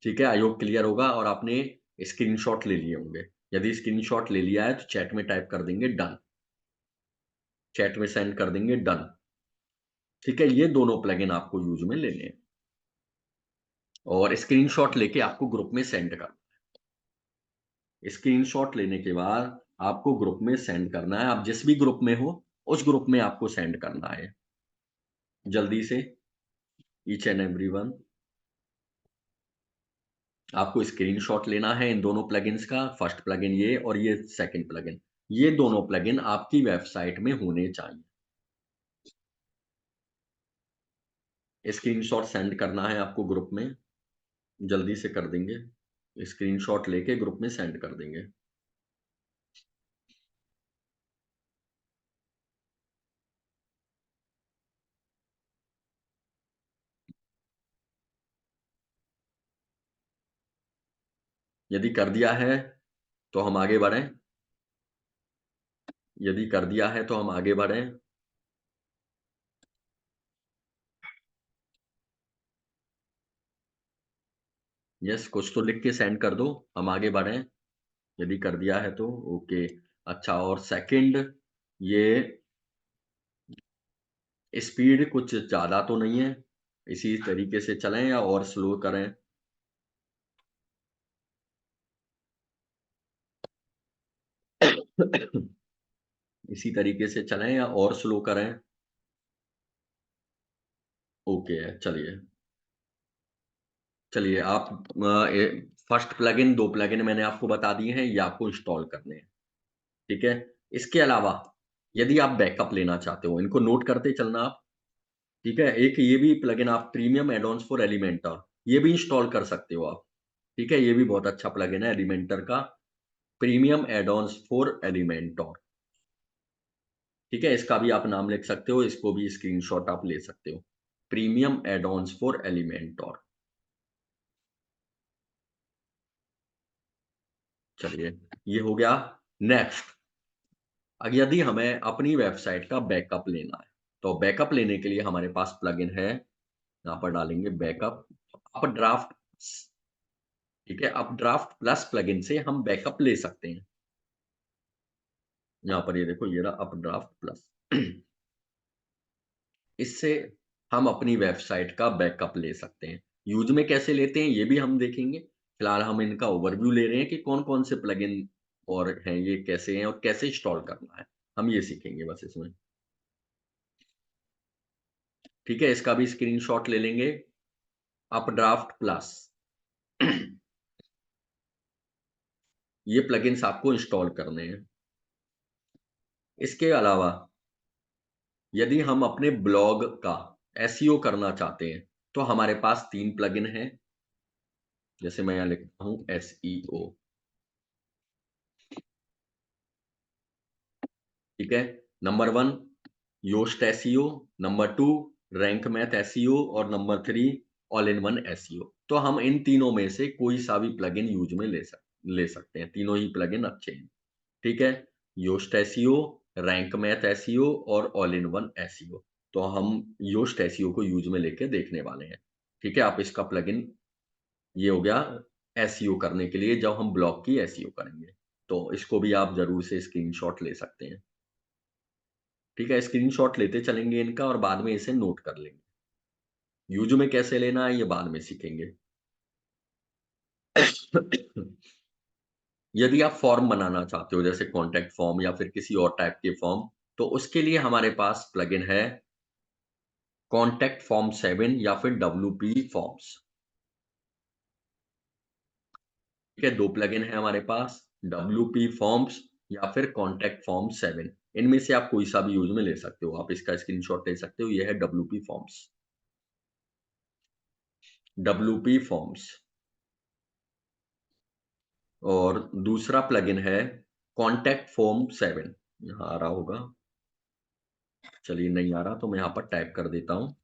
ठीक है, आई होप क्लियर होगा और आपने स्क्रीनशॉट ले लिए होंगे। यदि स्क्रीनशॉट ले लिया है तो चैट में टाइप कर देंगे डन। चैट में सेंड कर देंगे डन। ठीक है, ये दोनों प्लगइन आपको यूज में लेने हैं, और स्क्रीनशॉट लेके आपको ग्रुप में सेंड करना है। स्क्रीनशॉट लेने के बाद आपको ग्रुप में सेंड करना है। आप जिस भी ग्रुप में हो, उस ग्रुप में आपको सेंड करना है जल्दी से, ईच एंड एवरीवन। आपको स्क्रीनशॉट लेना है इन दोनों प्लगइन्स का, फर्स्ट प्लगइन ये और ये सेकंड प्लगइन। ये दोनों प्लगइन आपकी वेबसाइट में होने चाहिए। स्क्रीनशॉट सेंड करना है आपको ग्रुप में, जल्दी से कर देंगे। स्क्रीनशॉट लेके ग्रुप में सेंड कर देंगे। यदि कर दिया है तो हम आगे बढ़ें। यदि कर दिया है तो हम आगे बढ़ें। यस, कुछ तो लिख के सेंड कर दो, हम आगे बढ़ें। यदि कर दिया है तो ओके। अच्छा, और सेकंड, ये स्पीड कुछ ज़्यादा तो नहीं है? इसी तरीके से चलें या और स्लो करें? इसी तरीके से चलें या और स्लो करें? ओके है, चलिए। चलिए आप फर्स्ट प्लगइन, 2 प्लगइन मैंने आपको बता दिए हैं, ये आपको इंस्टॉल करने हैं, ठीक है? इसके अलावा यदि आप बैकअप लेना चाहते हो, इनको नोट करते चलना आप, ठीक है? एक ये भी प्लगइन आप प्रीमियम एड-ऑन्स फॉर एलिमेंटर, ये भी इंस्टॉल कर सकते हो आप, ठीक है? ये भी बहुत अच्छा प्लगइन है एलिमेंटर का, प्रीमियम एड-ऑन्स फॉर एलिमेंटर, ठीक है? इसका भी आप नाम लिख सकते हो, इसको भी स्क्रीनशॉट आप ले सकते हो। Premium add-ons for Elementor. चलिए, ये हो गया। नेक्स्ट, यदि हमें अपनी वेबसाइट का बैकअप लेना है, तो बैकअप लेने के लिए हमारे पास प्लगइन है, यहाँ पर डालेंगे बैकअप, अपड्राफ्ट, ठीक है? अपड्राफ्ट प्लस प्लगइन से हम बैकअप ले सकते हैं। यहाँ पर ये देखो, ये रहा अपड्राफ्ट प्लस। इससे हम अपनी वेबसाइट का बैकअप ले सकते हैं। यूज़ में कैसे लेते हैं, ये भी हम देखेंगे। फिलहाल हम इनका ओवरव्यू ले रहे हैं कि कौन-कौन से प्लगइन और हैं, ये कैसे हैं और कैसे इंस्टॉल करना है। हम ये सीखेंगे बस इसमें। ठीक है, इसका भी स्क्रीनशॉट ले लेंगे। Updraft plus. ये प्लगइन्स आपको इंस्टॉल करने हैं। इसके अलावा यदि हम अपने ब्लॉग का एसईओ करना चाहते हैं, तो हमारे पास 3 प्लगइन हैं। जैसे मैं यहाँ लिखता हूँ एसईओ, ठीक है? Number 1 Yoast SEO, number 2 Rank math SEO और number 3 all in one SEO. तो हम इन तीनों में से कोई सा भी प्लगइन यूज़ में ले सकते हैं। तीनों ही प्लगइन अच्छे हैं, ठीक है? Yoast SEO, rank math SEO और ऑल इन वन एसईओ। तो हम योस्ट एसईओ को यूज़ में लेके देखने वाले हैं, ठीक है? आप इसका प्लगइन, ये हो गया एसईओ करने के लिए जब हम ब्लॉग की एसईओ करेंगे। तो इसको भी आप ज़रूर से स्क्रीनशॉट ले सकते हैं, ठीक है? स्क्रीनशॉट लेते चलेंगे इनका और बाद में इसे नोट कर लेंगे। यूज़ में कैसे लेना है, ये बाद में सीखेंगे। यदि आप फॉर्म बनाना चाहते हो, जैसे कॉन्टैक्ट फॉर्म या फिर किसी और टाइप के फॉर्म, तो उसके लिए हमारे पास प्लगइन है कॉन्टैक्ट फॉर्म 7 या फिर डब्ल्यूपी फॉर्म्स। ठीक है, 2 प्लगइन है हमारे पास, डब्ल्यूपी फॉर्म्स या फिर कॉन्टैक्ट फॉर्म 7। इनमें से आप कोई सा भी यूज़ में ले सकते हो। आप इसका स्क्रीनशॉट ले सकते हो, ये है डब्ल्यूपी फॉर्म्स। WP forms. और दूसरा प्लगइन है कॉन्टैक्ट फॉर्म 7। यहाँ आ रहा होगा, चलिए नहीं आ रहा तो मैं यहाँ पर टाइप कर देता हूँ,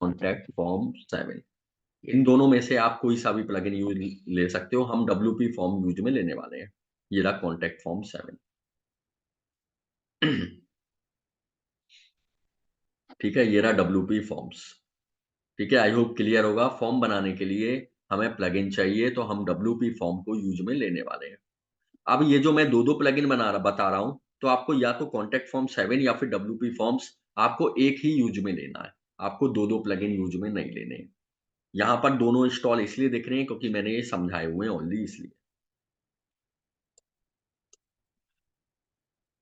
कॉन्टैक्ट फॉर्म 7। इन दोनों में से आप कोई सा भी प्लगइन यूज़ ले सकते हो। हम डब्ल्यूपी फॉर्म यूज़ में लेने वाले हैं। ये रहा कॉन्टैक्ट फॉर्म 7। ठीक है, ये रहा डब्ल्यूपी फॉर्म्स। ठीक है, आई होप क्लियर होगा। फॉर्म बनाने के लिए हमें प्लगइन चाहिए, तो हम डब्ल्यूपी फॉर्म को यूज़ में लेने वाले हैं। अब ये जो मैं 2-2 प्लगइन बता रहा हूँ, तो आपको या तो कॉन्टैक्ट फॉर्म 7 या फिर डब्ल्यूपी फॉर्म्स, आपको एक ही यूज़ में लेना है। आपको 2-2 प्लगइन यूज़ में नहीं लेने हैं। यहाँ पर दोनों इंस्टॉल इसलिए दिख रहे हैं क्योंकि मैंने ये समझाए हुए हैं ऑलरेडी, इसलिए।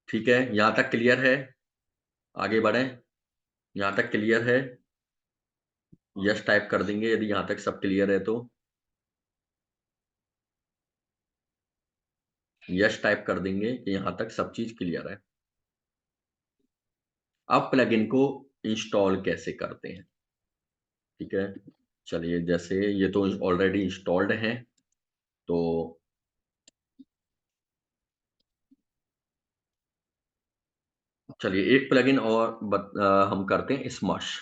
ठीक है, यहाँ तक क्लियर है? आगे बढ़ें? यहाँ तक क्लियर है? यस टाइप कर देंगे यदि यहाँ तक सब क्लियर है तो। यस टाइप कर देंगे कि यहाँ तक सब चीज़ क्लियर है। अब प्लगइन को इंस्टॉल कैसे करते हैं? ठीक है, चलिए, जैसे ये तो ऑलरेडी इंस्टॉल्ड हैं, तो चलिए एक प्लगइन और हम करते हैं स्मश।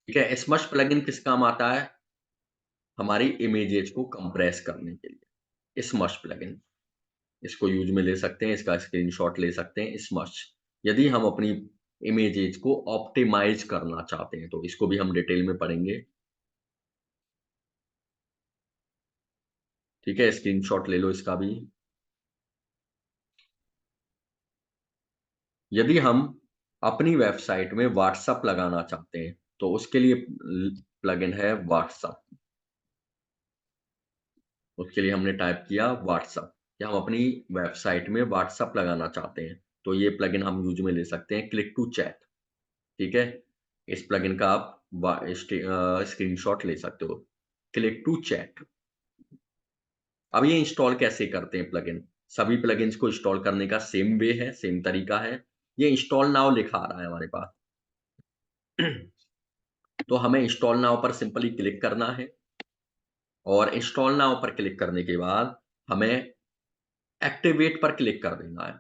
ठीक है, स्मश प्लगइन किस काम आता है? हमारी इमेजेस को कंप्रेस करने के लिए स्मश प्लगइन। इसको यूज में ले सकते हैं, इसका स्क्रीनशॉट ले सकते हैं स्मश। यदि हम अपनी इमेजेस को ऑप्टिमाइज करना चाहते हैं तो इसको भी हम डिटेल में पढ़ेंगे। ठीक है, स्क्रीनशॉट ले लो इसका भी। यदि हम अपनी वेबसाइट में व्हाट्सएप लगाना चाहते हैं तो उसके लिए प्लगइन है व्हाट्सएप। उसके लिए हमने टाइप किया व्हाट्सएप, कि हम अपनी वेबसाइट में व्हाट्सएप लगाना चाहते हैं तो ये प्लगइन हम यूज में ले सकते हैं, क्लिक टू चैट। ठीक है, इस प्लगइन का आप स्क्रीनशॉट ले सकते हो, क्लिक टू चैट। अब ये इंस्टॉल कैसे करते हैं प्लगइन? सभी प्लगइन्स को इंस्टॉल करने का सेम वे है, सेम तरीका है। ये इंस्टॉल नाउ लिखा आ रहा है हमारे पास। तो हमें इंस्टॉल नाउ पर सिंपली क्लिक करना है और इंस्टॉल नाउ पर क्लिक करने के बाद हमें एक्टिवेट पर क्लिक कर देना है।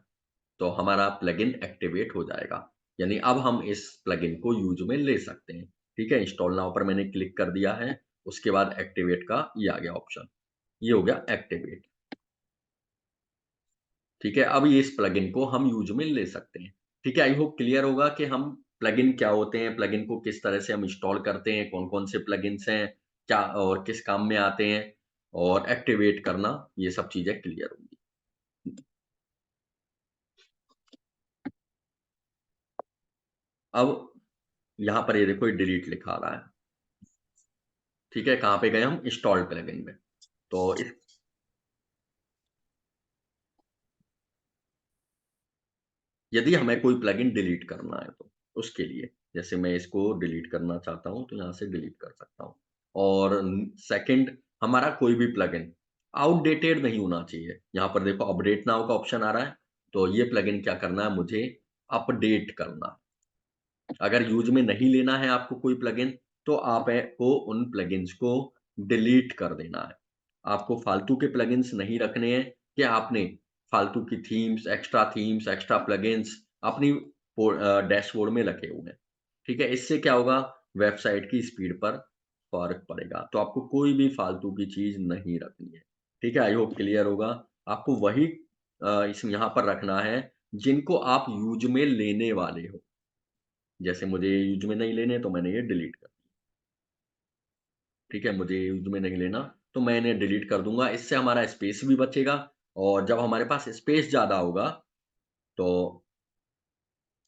तो हमारा प्लगइन एक्टिवेट हो जाएगा। यानी अब हम इस प्लगइन को यूज में ले सकते हैं। ठीक है, इंस्टॉल नाउ पर मैंने क्लिक कर दिया है, उसके बाद एक्टिवेट का ये आ गया ऑप्शन, ये हो गया एक्टिवेट। ठीक है, अब ये इस प्लगइन को हम यूज में ले सकते हैं। ठीक है, आई होप क्लियर होगा कि हम प्लगइन क्या होते हैं, प्लगइन को किस तरह से हम इंस्टॉल करते हैं, कौन-कौन से प्लगइन्स हैं, क्या और किस काम में आते हैं, और एक्टिवेट करना, ये सब चीज़ें क्लियर होंगी। अब यहाँ पर ये देखो, ये डिलीट लिखा आ रहा है। ठीक है, कहाँ पे गए हम? इंस्टॉल प्लगइन में। तो इस यदि हमें कोई प्लगइन डिलीट करना है तो उसके लिए, जैसे मैं इसको डिलीट करना चाहता हूँ तो यहाँ से डिलीट कर सकता हूँ। और सेकंड, हमारा कोई भी प्लगइन आउटडेटेड नहीं होना चाहिए। यहाँ पर देखो अपडेट नाउ का ऑप्शन आ रहा है, तो ये प्लगइन क्या करना है, मुझे अपडेट करना है। अगर यूज में नहीं लेना है आपको कोई प्लगइन, तो आपको उन प्लगइन्स को डिलीट कर देना है। आपको फालतू के प्लगइन्स नहीं रखने हैं कि आपने फालतू की थीम्स, एक्स्ट्रा प्लगइन्स अपनी डैशबोर्ड में रखे हुए हैं। ठीक है, इससे क्या होगा, वेबसाइट की स्पीड पर फ़र्क पड़ेगा। तो आपको कोई भी फालतू की चीज़ नहीं रखनी है। ठीक है, आई होप क्लियर होगा। आपको वही इस यहाँ पर रखना है जिनको आप यूज में लेने वाले हो। जैसे मुझे यूज़ में नहीं लेने तो मैंने ये डिलीट कर, ठीक है, मुझे यूज़ में नहीं लेना तो मैं इन्हें डिलीट कर दूँगा। इससे हमारा स्पेस भी बचेगा और जब हमारे पास स्पेस ज़्यादा होगा तो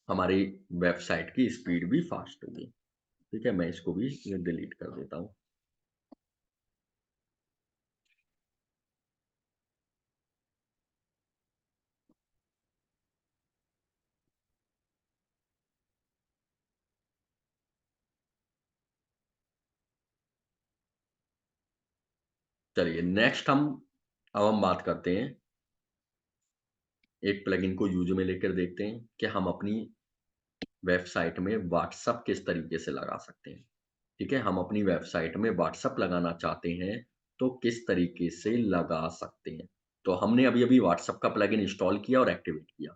हमारी वेबसाइट की स्पीड भी फ़ास्ट होगी। ठीक है, मैं इसको भी ये डिलीट कर देता हूँ। चलिए नेक्स्ट हम बात करते हैं, एक प्लगइन को यूज़ में लेकर देखते हैं कि हम अपनी वेबसाइट में व्हाट्सएप किस तरीके से लगा सकते हैं। ठीक है, हम अपनी वेबसाइट में व्हाट्सएप लगाना चाहते हैं, तो किस तरीके से लगा सकते हैं। तो हमने अभी-अभी व्हाट्सएप का प्लगइन इंस्टॉल किया और एक्टिवेट किया।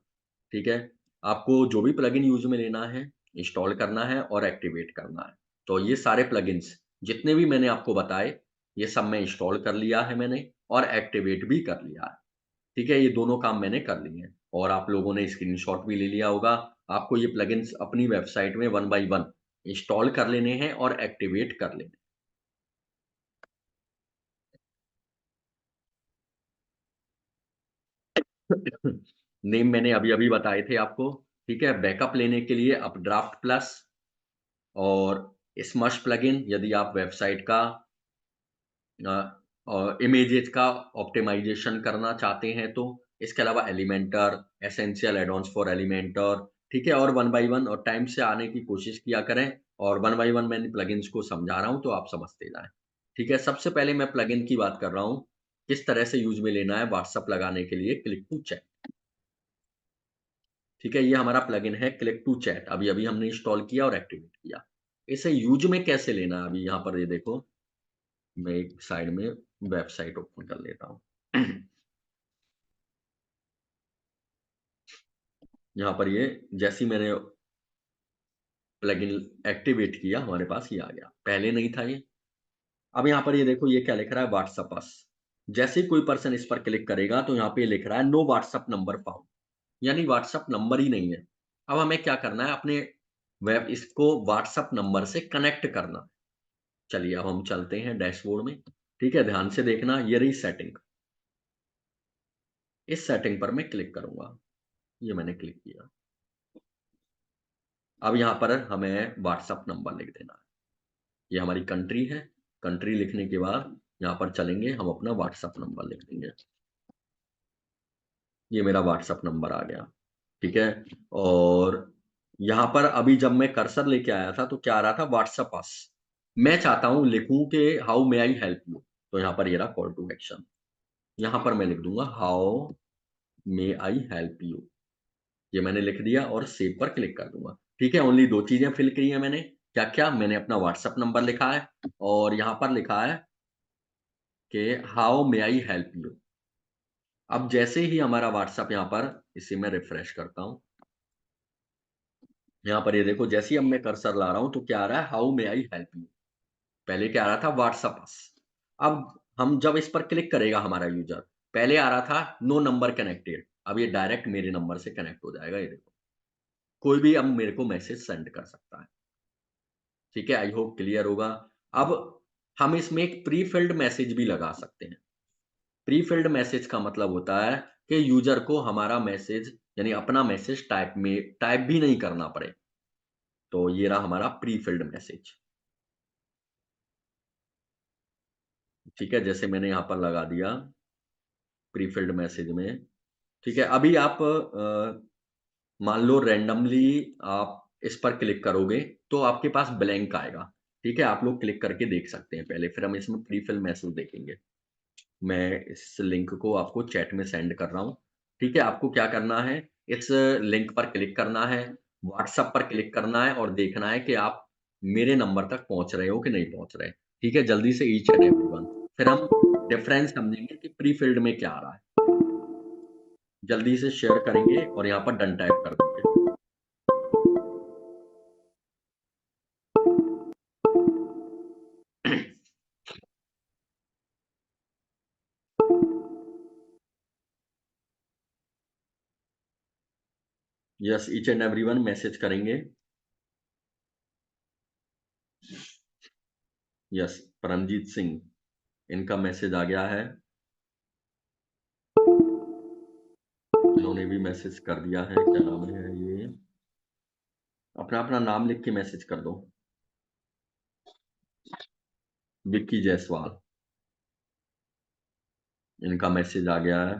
ठीक है, आपको जो भी प्लगइन यूज़ में लेना है, इंस्टॉल करना है और एक्टिवेट करना है। तो ये सारे प्लगइन्स जितने भी मैंने आपको बताए, ये सब मैं इंस्टॉल कर लिया है मैंने और एक्टिवेट भी कर लिया है। ठीक है, ये दोनों काम मैंने कर लिए हैं और आप लोगों ने स्क्रीनशॉट भी ले लिया होगा। आपको ये प्लगइन्स अपनी वेबसाइट में वन बाय वन इंस्टॉल कर लेने हैं और एक्टिवेट कर लेने हैं। नेम मैंने अभी-अभी बताए थे आपको। ठीक है, बैकअप लेने के लिए अपड्राफ्ट प्लस और स्मश प्लगइन, यदि आप वेबसाइट का अ इमेजेस का ऑप्टिमाइज़ेशन करना चाहते हैं तो। इसके अलावा Elementor, essential add-ons for Elementor, ठीक है? और वन बाय वन और टाइम से आने की कोशिश किया करें और वन बाय वन मैं प्लगइन्स को समझा रहा हूँ तो आप समझते जाएँ। ठीक है? सबसे पहले मैं प्लगइन की बात कर रहा हूँ, किस तरह से यूज़ में लेना है व्हाट्सएप लगाने के लिए क्लिक टू चैट। ठीक है? ये हमारा प्लगइन है क्लिक टू चैट, अभी-अभी हमने इंस्टॉल किया और एक्टिवेट किया। इसे यूज़ में कैसे लेना है अभी यहाँ पर ये देखो, मैं एक साइड में वेबसाइट ओपन कर लेता हूँ। यहाँ पर ये जैसे ही मैंने प्लगइन एक्टिवेट किया हमारे पास ये आ गया। पहले नहीं था ये, अब यहाँ पर ये देखो ये क्या लिख रहा है, व्हाट्सएप अस। जैसे ही कोई पर्सन इस पर क्लिक करेगा तो यहाँ पे लिख रहा है नो व्हाट्सएप नंबर फाउंड, यानी व्हाट्सएप नंबर ही नहीं है। अब हमें क्या करना है, अपने वेब इसको व्हाट्सएप नंबर से कनेक्ट करना है। चलिए अब हम चलते हैं डैशबोर्ड में। ठीक है, ध्यान से देखना, ये रही सेटिंग। इस सेटिंग पर मैं क्लिक करूंगा, ये मैंने क्लिक किया। अब यहाँ पर हमें व्हाट्सएप नंबर लिख देना है। ये हमारी कंट्री है। कंट्री लिखने के बाद यहाँ पर चलेंगे, हम अपना व्हाट्सएप नंबर लिख देंगे। ये मेरा व्हाट्सएप नंबर आ गया। ठीक है, और यहाँ पर अभी जब मैं कर्सर लेके आया था तो क्या आ रहा था, व्हाट्सएप अस। मैं चाहता हूँ लिखूं कि how may I help you, तो यहाँ पर ये रहा कॉल टू एक्शन। यहाँ पर मैं लिख दूंगा how may I help you. ये मैंने लिख दिया और सेव पर क्लिक कर दूंगा। ठीक है, ओनली दो चीजें फिल की हैं मैंने। क्या क्या, मैंने अपना व्हाट्सएप नंबर लिखा है और यहाँ पर लिखा है कि how may I help you. अब जैसे ही हमारा व्हाट्सएप यहाँ पर, इसे मैं रिफ्रेश करता हूँ। यहाँ पर ये देखो, जैसे ही अब मैं कर्सर ला रहा हूँ तो क्या आ रहा है, how may I help you. पहले क्या आ रहा था, व्हाट्सएप अस। अब हम जब इस पर क्लिक करेगा हमारा यूजर, पहले आ रहा था नो नंबर कनेक्टेड, अब ये डायरेक्ट मेरे नंबर से कनेक्ट हो जाएगा। ये देखो, कोई भी अब मेरे को मैसेज सेंड कर सकता है। ठीक है, आई होप क्लियर होगा। अब हम इसमें एक प्री फिल्ड मैसेज भी लगा सकते हैं। प्री फिल्ड मैसेज का मतलब होता है कि यूजर को हमारा मैसेज, यानी अपना मैसेज टाइप भी नहीं करना पड़े। तो ये रहा हमारा प्री फिल्ड मैसेज। ठीक है, जैसे मैंने यहाँ पर लगा दिया प्री फिल्ड मैसेज में। ठीक है, अभी आप मान लो रैंडमली आप इस पर क्लिक करोगे तो आपके पास ब्लैंक आएगा। ठीक है, आप लोग क्लिक करके देख सकते हैं पहले, फिर हम इसमें प्री फिल मैसेज देखेंगे। मैं इस लिंक को आपको चैट में सेंड कर रहा हूँ। ठीक है, आपको क्या करना है, इस लिंक पर क्लिक करना है, व्हाट्सएप पर क्लिक करना है और देखना है कि आप मेरे नंबर तक पहुंच रहे हो कि नहीं पहुंच रहे। ठीक है, जल्दी से ईच एंड एवरीवन, फिर हम डिफरेंस समझेंगे कि प्री फिल्ड में क्या आ रहा है। जल्दी से शेयर करेंगे और यहाँ पर डन टाइप कर देंगे। Yes, each and everyone message करेंगे। यस, परमजीत सिंह, इनका मैसेज आ गया है। इन्होंने भी मैसेज कर दिया है। क्या नाम है ये, अपना अपना नाम लिख के मैसेज कर दो। विक्की जायसवाल, इनका मैसेज आ गया है।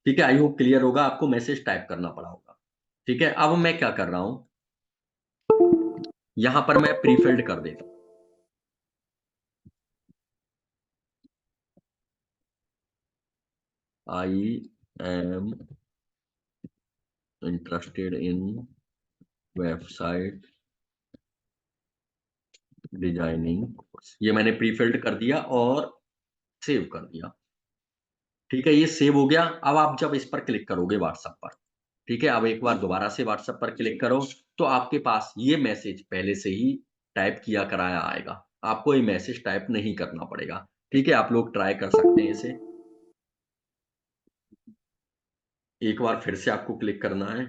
ठीक है, आई होप क्लियर होगा, आपको मैसेज टाइप करना पड़ा होगा। ठीक है, अब मैं क्या कर रहा हूं, यहां पर मैं प्रीफिल्ड कर देता हूं। I am interested in website designing, ये मैंने प्रीफिल्ड कर दिया और सेव कर दिया। ठीक है, ये सेव हो गया। अब आप जब इस पर क्लिक करोगे व्हाट्सएप पर, ठीक है, अब एक बार दोबारा से व्हाट्सएप पर क्लिक करो तो आपके पास ये मैसेज पहले से ही टाइप किया कराया आएगा। आपको ये मैसेज टाइप नहीं करना पड़ेगा। ठीक है, आप लोग ट्राई कर सकते हैं इसे। एक बार फिर से आपको क्लिक करना है।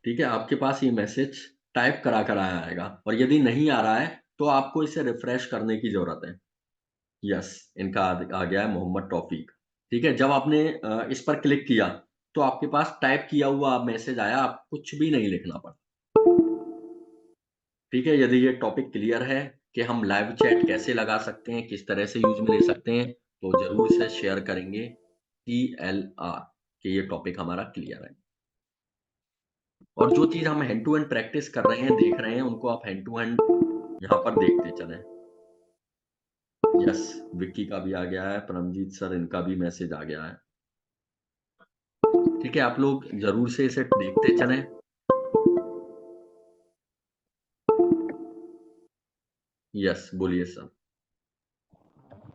ठीक है, आपके पास ये मैसेज टाइप करा कराया आएगा और यदि नहीं आ रहा है तो आपको इसे रिफ्रेश करने की जरूरत है। यस, इनका आ गया है मोहम्मद तौफीक। ठीक है, जब आपने इस पर क्लिक किया तो आपके पास टाइप किया हुआ मैसेज आया, आप कुछ भी नहीं लिखना पड़ा। ठीक है, यदि ये टॉपिक क्लियर है कि हम लाइव चैट कैसे लगा सकते हैं, किस तरह से यूज में ले सकते हैं, तो जरूर से शेयर करेंगे TLR कि ये टॉपिक हमारा क्लियर है। और जो चीज हम हैंड टू हैंड प्रैक्टिस कर रहे हैं, देख रहे हैं, उनको आप हैंड टू हैंड यहाँ पर देखते चलें। यस, विक्की का भी आ गया है, परमजीत सर इनका भी मैसेज आ गया है। ठीक है, आप लोग जरूर से इसे देखते चलें। यस, बोलिए सर।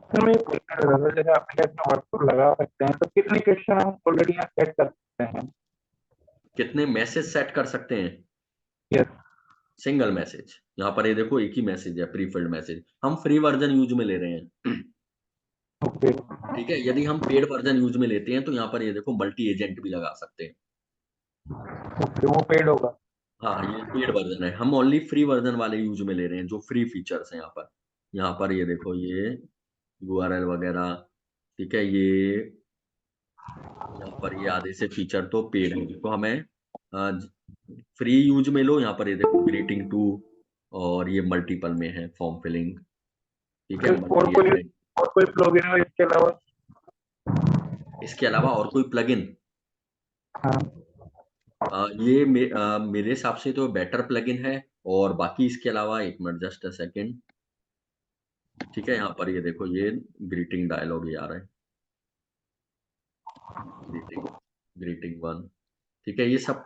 सर मैं ये पूछना चाह रहा था, जैसे आपने अपना व्हाट्सएप लगा सकते हैं तो कितने क्वेश्चन हम ऑलरेडी यहाँ सेट कर सकते हैं? कितने मैसेज सेट कर सकते हैं? यस। Single message. यहाँ पर ये देखो एक ही मैसेज है, प्री फिल्ड मैसेज। हम फ्री वर्जन यूज में ले रहे हैं। ओके, ठीक है, यदि हम पेड वर्जन यूज में लेते हैं तो यहाँ पर ये देखो मल्टी एजेंट भी लगा सकते हैं। ओके, वो पेड होगा। हाँ, ये पेड वर्जन है। हम ओनली फ्री वर्जन वाले यूज में ले रहे हैं, जो फ्री फीचर्स हैं यहाँ पर। यहाँ पर ये देखो, ये यूआरएल वगैरह, ठीक है, ये यहाँ पर ये आधे से फीचर तो पेड है, तो हमें फ्री यूज में लो। यहाँ पर ये देखो ग्रीटिंग टू, और ये मल्टीपल में है फॉर्म फिलिंग, ठीक है, और मल्टी कोई एजेंट। और कोई प्लगइन है इसके अलावा? इसके अलावा और कोई प्लगइन? हाँ। मेरे हिसाब से तो बेटर प्लगइन है। और बाकी इसके अलावा, एक मिनट, जस्ट अ सेकेंड। ठीक है, यहाँ पर ये देखो, ये ग्रीटिंग डायलॉग ये आ रहा है, ग्रीटिंग, ग्रीटिंग वन। ठीक है, ये सब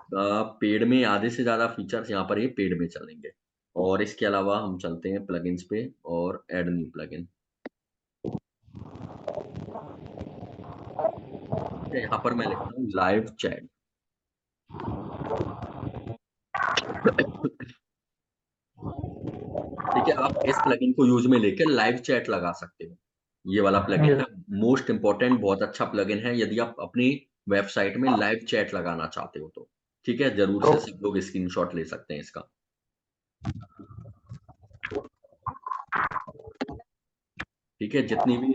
पेड में, आधे से ज्यादा फीचर्स यहाँ पर ये पेड में चलेंगे। और इसके अलावा हम चलते हैं प्लगइन्स पे और ऐड न्यू प्लगइन। ठीक है, यहाँ पर मैं लिखता हूँ लाइव चैट। ठीक है, आप इस प्लगइन को यूज में लेकर लाइव चैट लगा सकते हो। ये वाला प्लगइन है, मोस्ट इंपॉर्टेंट, बहुत अच्छा प्लगइन है यदि आप अपनी वेबसाइट में लाइव चैट लगाना चाहते हो तो। ठीक है, जरूर तो से सब लोग स्क्रीनशॉट ले सकते हैं इसका। ठीक है, जितनी भी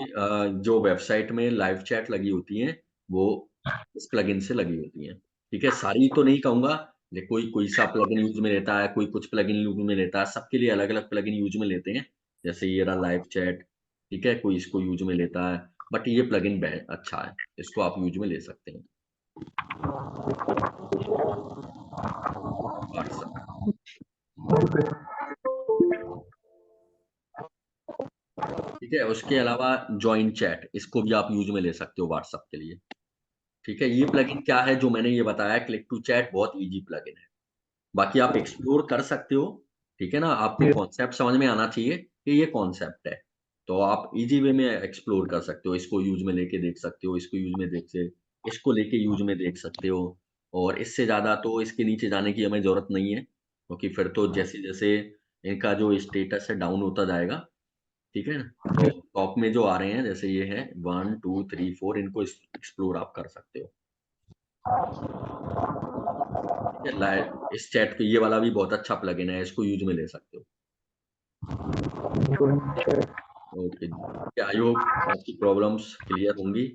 जो वेबसाइट में लाइव चैट लगी होती हैं, वो इस प्लगइन से लगी होती हैं। ठीक है, सारी तो नहीं कहूंगा, कोई कोई सा प्लगइन यूज में लेता है, कोई कुछ प्लगइन यूज में लेता है, सबके लिए अलग अलग प्लगइन यूज में लेते हैं। जैसे ये रहा लाइव चैट, ठीक है, कोई इसको यूज में लेता है, बट ये प्लगइन अच्छा है, इसको आप यूज में ले सकते हैं। व्हाट्सएप, ठीक है, उसके अलावा जॉइन चैट, इसको भी आप यूज में ले सकते हो व्हाट्सएप के लिए। ठीक है, ये प्लगइन क्या है जो मैंने ये बताया, क्लिक टू चैट, बहुत इजी प्लगइन है। बाकी आप एक्सप्लोर कर सकते हो। ठीक है ना, आपको कॉन्सेप्ट समझ में आना चाहिए कि ये कॉन्सेप्ट है, तो आप इजी वे में एक्सप्लोर कर सकते हो। इसको यूज में लेके देख सकते हो, इसको यूज में देख से इसको लेके यूज में देख सकते हो। और इससे ज्यादा तो इसके नीचे जाने की हमें जरूरत नहीं है, क्योंकि फिर तो जैसे जैसे इनका जो स्टेटस है डाउन होता जाएगा। ठीक है ना, तो टॉप में जो आ रहे हैं, जैसे ये है 1 2 3 4, इनको एक्सप्लोर आप कर सकते हो। ठीक है, इस चैट पे ये वाला भी बहुत अच्छा प्लगइन है, इसको यूज में ले सकते हो। ओके, आई होप आपकी प्रॉब्लम्स क्लियर होंगी।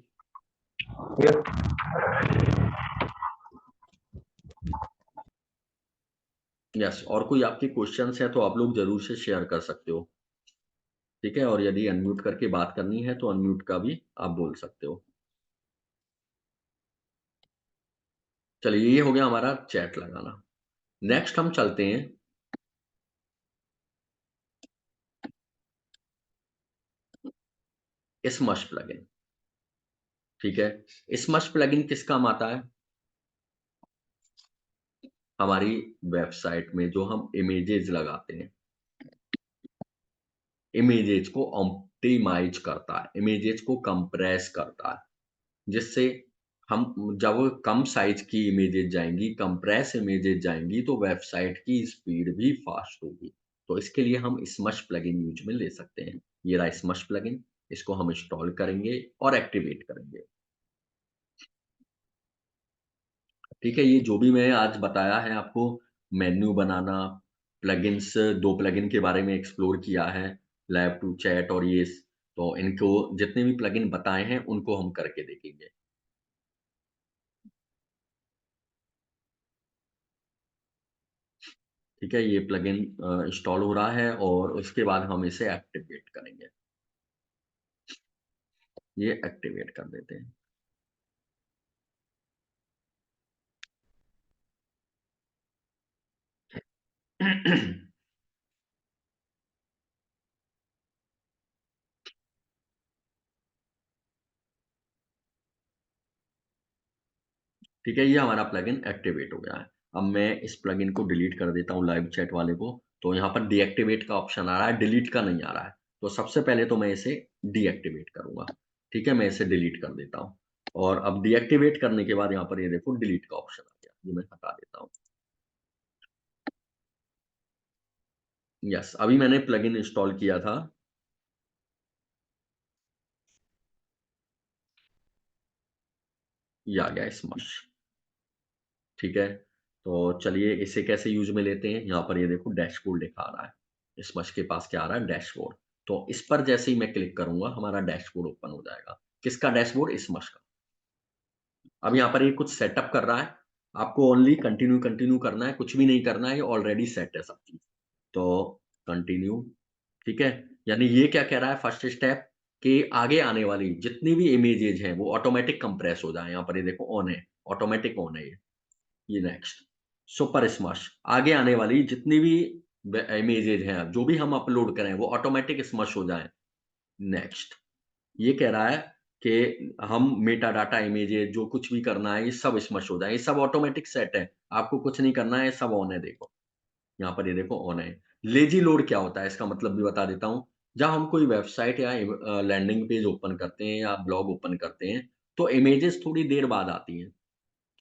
यस, और कोई आपके क्वेश्चंस है तो आप लोग जरूर से शेयर कर सकते हो। ठीक है, और यदि अनम्यूट करके बात करनी है तो अनम्यूट का भी आप बोल सकते हो। चलिए, ये हो गया हमारा चैट लगाना। नेक्स्ट हम चलते हैं स्मश प्लगइन। ठीक है, स्मश प्लगइन किस काम आता है? हमारी वेबसाइट में जो हम इमेजेस लगाते हैं, इमेजेस को ऑप्टिमाइज करता है, इमेजेस को कंप्रेस करता है, जिससे हम जब कम साइज की इमेजेस जाएंगी, कंप्रेस इमेजेस जाएंगी, तो वेबसाइट की स्पीड भी फास्ट होगी। तो इसके लिए हम स्मश प्लगइन यूज में ले सकते हैं। ये रहा स्मश प्लगइन, इसको हम इंस्टॉल करेंगे और एक्टिवेट करेंगे। ठीक है, ये जो भी मैं आज बताया है आपको, मेन्यू बनाना, प्लगइन्स, 2 प्लगइन के बारे में एक्सप्लोर किया है, लैब टू चैट और ये, तो इनको जितने भी प्लगइन बताए हैं उनको हम करके देखेंगे। ठीक है, ये प्लगइन इंस्टॉल हो रहा है और उसके बाद हम इसे एक्टिवेट करेंगे। ये एक्टिवेट कर देते हैं। ठीक है, ये हमारा प्लगइन एक्टिवेट हो गया है। अब मैं इस प्लगइन को डिलीट कर देता हूँ, लाइव चैट वाले को। तो यहाँ पर डीएक्टिवेट का ऑप्शन आ रहा है, डिलीट का नहीं आ रहा है। तो सबसे पहले तो मैं इसे डीएक्टिवेट करूंगा। ठीक है, मैं इसे डिलीट कर देता हूँ। और अब डीएक्टिवेट करने के बाद यहाँ पर ये देखो डिलीट का ऑप्शन आ गया, ये मैं हटा देता हूँ। यस, अभी मैंने प्लगइन इंस्टॉल किया था। ये आ गया स्मश। ठीक है, तो चलिए इसे कैसे यूज में लेते हैं। यहाँ पर ये देखो डैशबोर्ड लिखा आ रहा है, स्मश के पास क्या आ रहा है, डैशबोर्ड। तो इस पर जैसे ही मैं क्लिक करूंगा हमारा डैशबोर्ड ओपन हो जाएगा। किसका डैशबोर्ड, स्मश का। अब यहाँ पर ये कुछ सेटअप कर रहा है, आपको ओनली कंटिन्यू कंटिन्यू करना है, कुछ भी नहीं करना है, ये ऑलरेडी सेट है सब चीज। तो कंटिन्यू। ठीक है, यानी ये क्या कह रहा है, फर्स्ट स्टेप, कि आगे आने वाली जितनी भी इमेजेज हैं वो ऑटोमेटिक कंप्रेस हो जाए। यहाँ पर ये देखो ऑन है, ऑटोमेटिक ऑन है ये नेक्स्ट। सुपर स्मश, आगे आने वाली जितनी भी इमेजेज हैं जो भी हम अपलोड करें वो ऑटोमेटिक स्मश हो जाए नेक्स्ट। ये कह रहा है कि हम मेटा डाटा इमेजेज जो कुछ भी करना है ये सब स्मश हो जाए, ये सब ऑटोमेटिक सेट है, आपको कुछ नहीं करना है, ये सब ऑन है देखो। यहाँ पर ये देखो ऑन है। लेजी लोड क्या होता है इसका मतलब भी बता देता हूँ। जब हम कोई वेबसाइट या लैंडिंग पेज ओपन करते हैं या ब्लॉग ओपन करते हैं तो इमेजेस थोड़ी देर बाद आती हैं,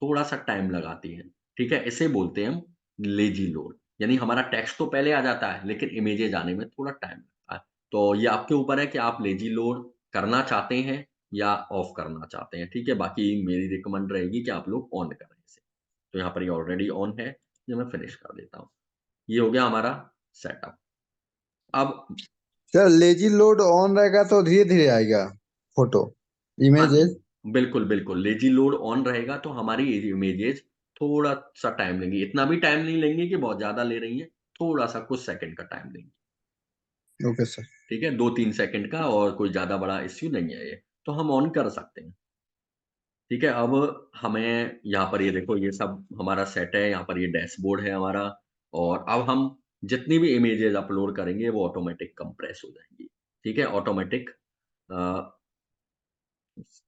थोड़ा-सा टाइम लगाती हैं। ठीक है? इसे बोलते हैं हम लेजी लोड। यानी हमारा टेक्स्ट तो पहले आ जाता है लेकिन इमेजेस आने में थोड़ा टाइम लगता है। तो ये आपके ऊपर है कि आप लेजी लोड करना चाहते हैं या ऑफ करना चाहते हैं। ठीक है? बाकी मेरी रिकमेंड रहेगी कि आप लोग ऑन करें इसे। तो यहाँ पर ये ऑलरेडी ऑन है, ये मैं फिनिश कर देता हूँ। ये हो गया हमारा सेटअप। अब सर लेजी लोड ऑन रहेगा तो धीरे धीरे आएगा फोटो हाँ जी, इमेजेस। बिल्कुल, बिल्कुल। लेज़ी लोड ऑन रहेगा तो हमारी इमेजेज़ थोड़ा-सा टाइम लेंगी। इतना भी टाइम नहीं लेंगी कि बहुत ज़्यादा ले रही हैं, थोड़ा-सा कुछ सेकंड का टाइम लेंगी। Okay sir. ठीक है? 2-3 सेकंड का, और कोई ज़्यादा बड़ा इश्यू नहीं है ये। तो हम ऑन कर सकते हैं। ठीक है? अब हमें यहाँ पर ये देखो ये सब हमारा सेट है, यहाँ पर ये डैशबोर्ड है हमारा, और अब हम जितनी भी इमेजेज़ अपलोड करेंगे वो ऑटोमैटिक कंप्रेस हो जाएँगी। ठीक है? ऑटोमैटिक अ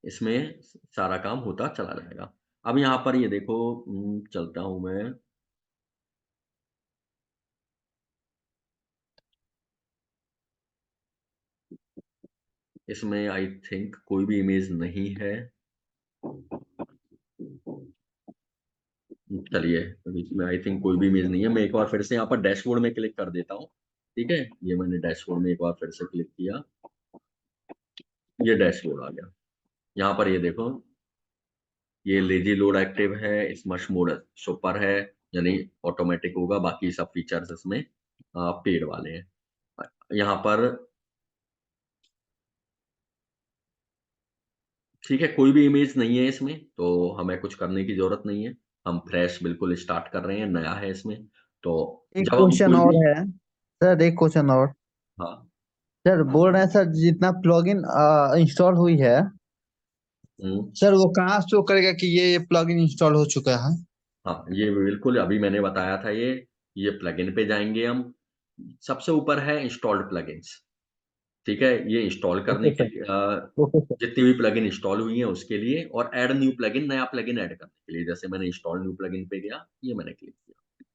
इसमें सारा काम होता चला जाएगा। अब यहाँ पर ये देखो, चलता हूँ मैं। इसमें आई थिंक कोई भी इमेज नहीं है। चलिए, अभी इसमें आई थिंक कोई भी इमेज नहीं है। मैं एक बार फिर से यहाँ पर डैशबोर्ड में क्लिक कर देता हूँ। ठीक है? ये मैंने डैशबोर्ड में एक बार फिर से क्लिक किया। ये डैशबोर्ड आ गया। यहाँ पर ये देखो, ये लेज़ी लोड एक्टिव है, स्मश मोड सुपर है, यानी ऑटोमैटिक होगा। बाकी सब फीचर्स इसमें पेड वाले हैं। यहाँ पर ठीक है, कोई भी इमेज नहीं है इसमें, तो हमें कुछ करने की ज़रूरत नहीं है। हम फ्रेश बिल्कुल स्टार्ट कर रहे हैं, नया है इसमें। तो एक जब हम क्वेश्चन कोई और भी है सर, एक क्वेश्चन और। हाँ, सर बोल रहे हैं सर जितना प्लगइन इंस्टॉल हुई है हुँ, सर वो कहाँ शो करेगा कि ये प्लगइन इंस्टॉल हो चुका है। हाँ, ये बिल्कुल अभी मैंने बताया था ये प्लगइन पे जाएँगे हम। सबसे ऊपर है इंस्टॉल्ड प्लगइन्स। ठीक है? ये इंस्टॉल करने ओके के सर। लिए ओके सर। जितनी भी प्लगइन इंस्टॉल हुई हैं उसके लिए, और ऐड न्यू प्लगइन, नया प्लगइन ऐड करने के लिए। जैसे मैंने इंस्टॉल न्यू प्लगइन पे गया, ये मैंने क्लिक किया।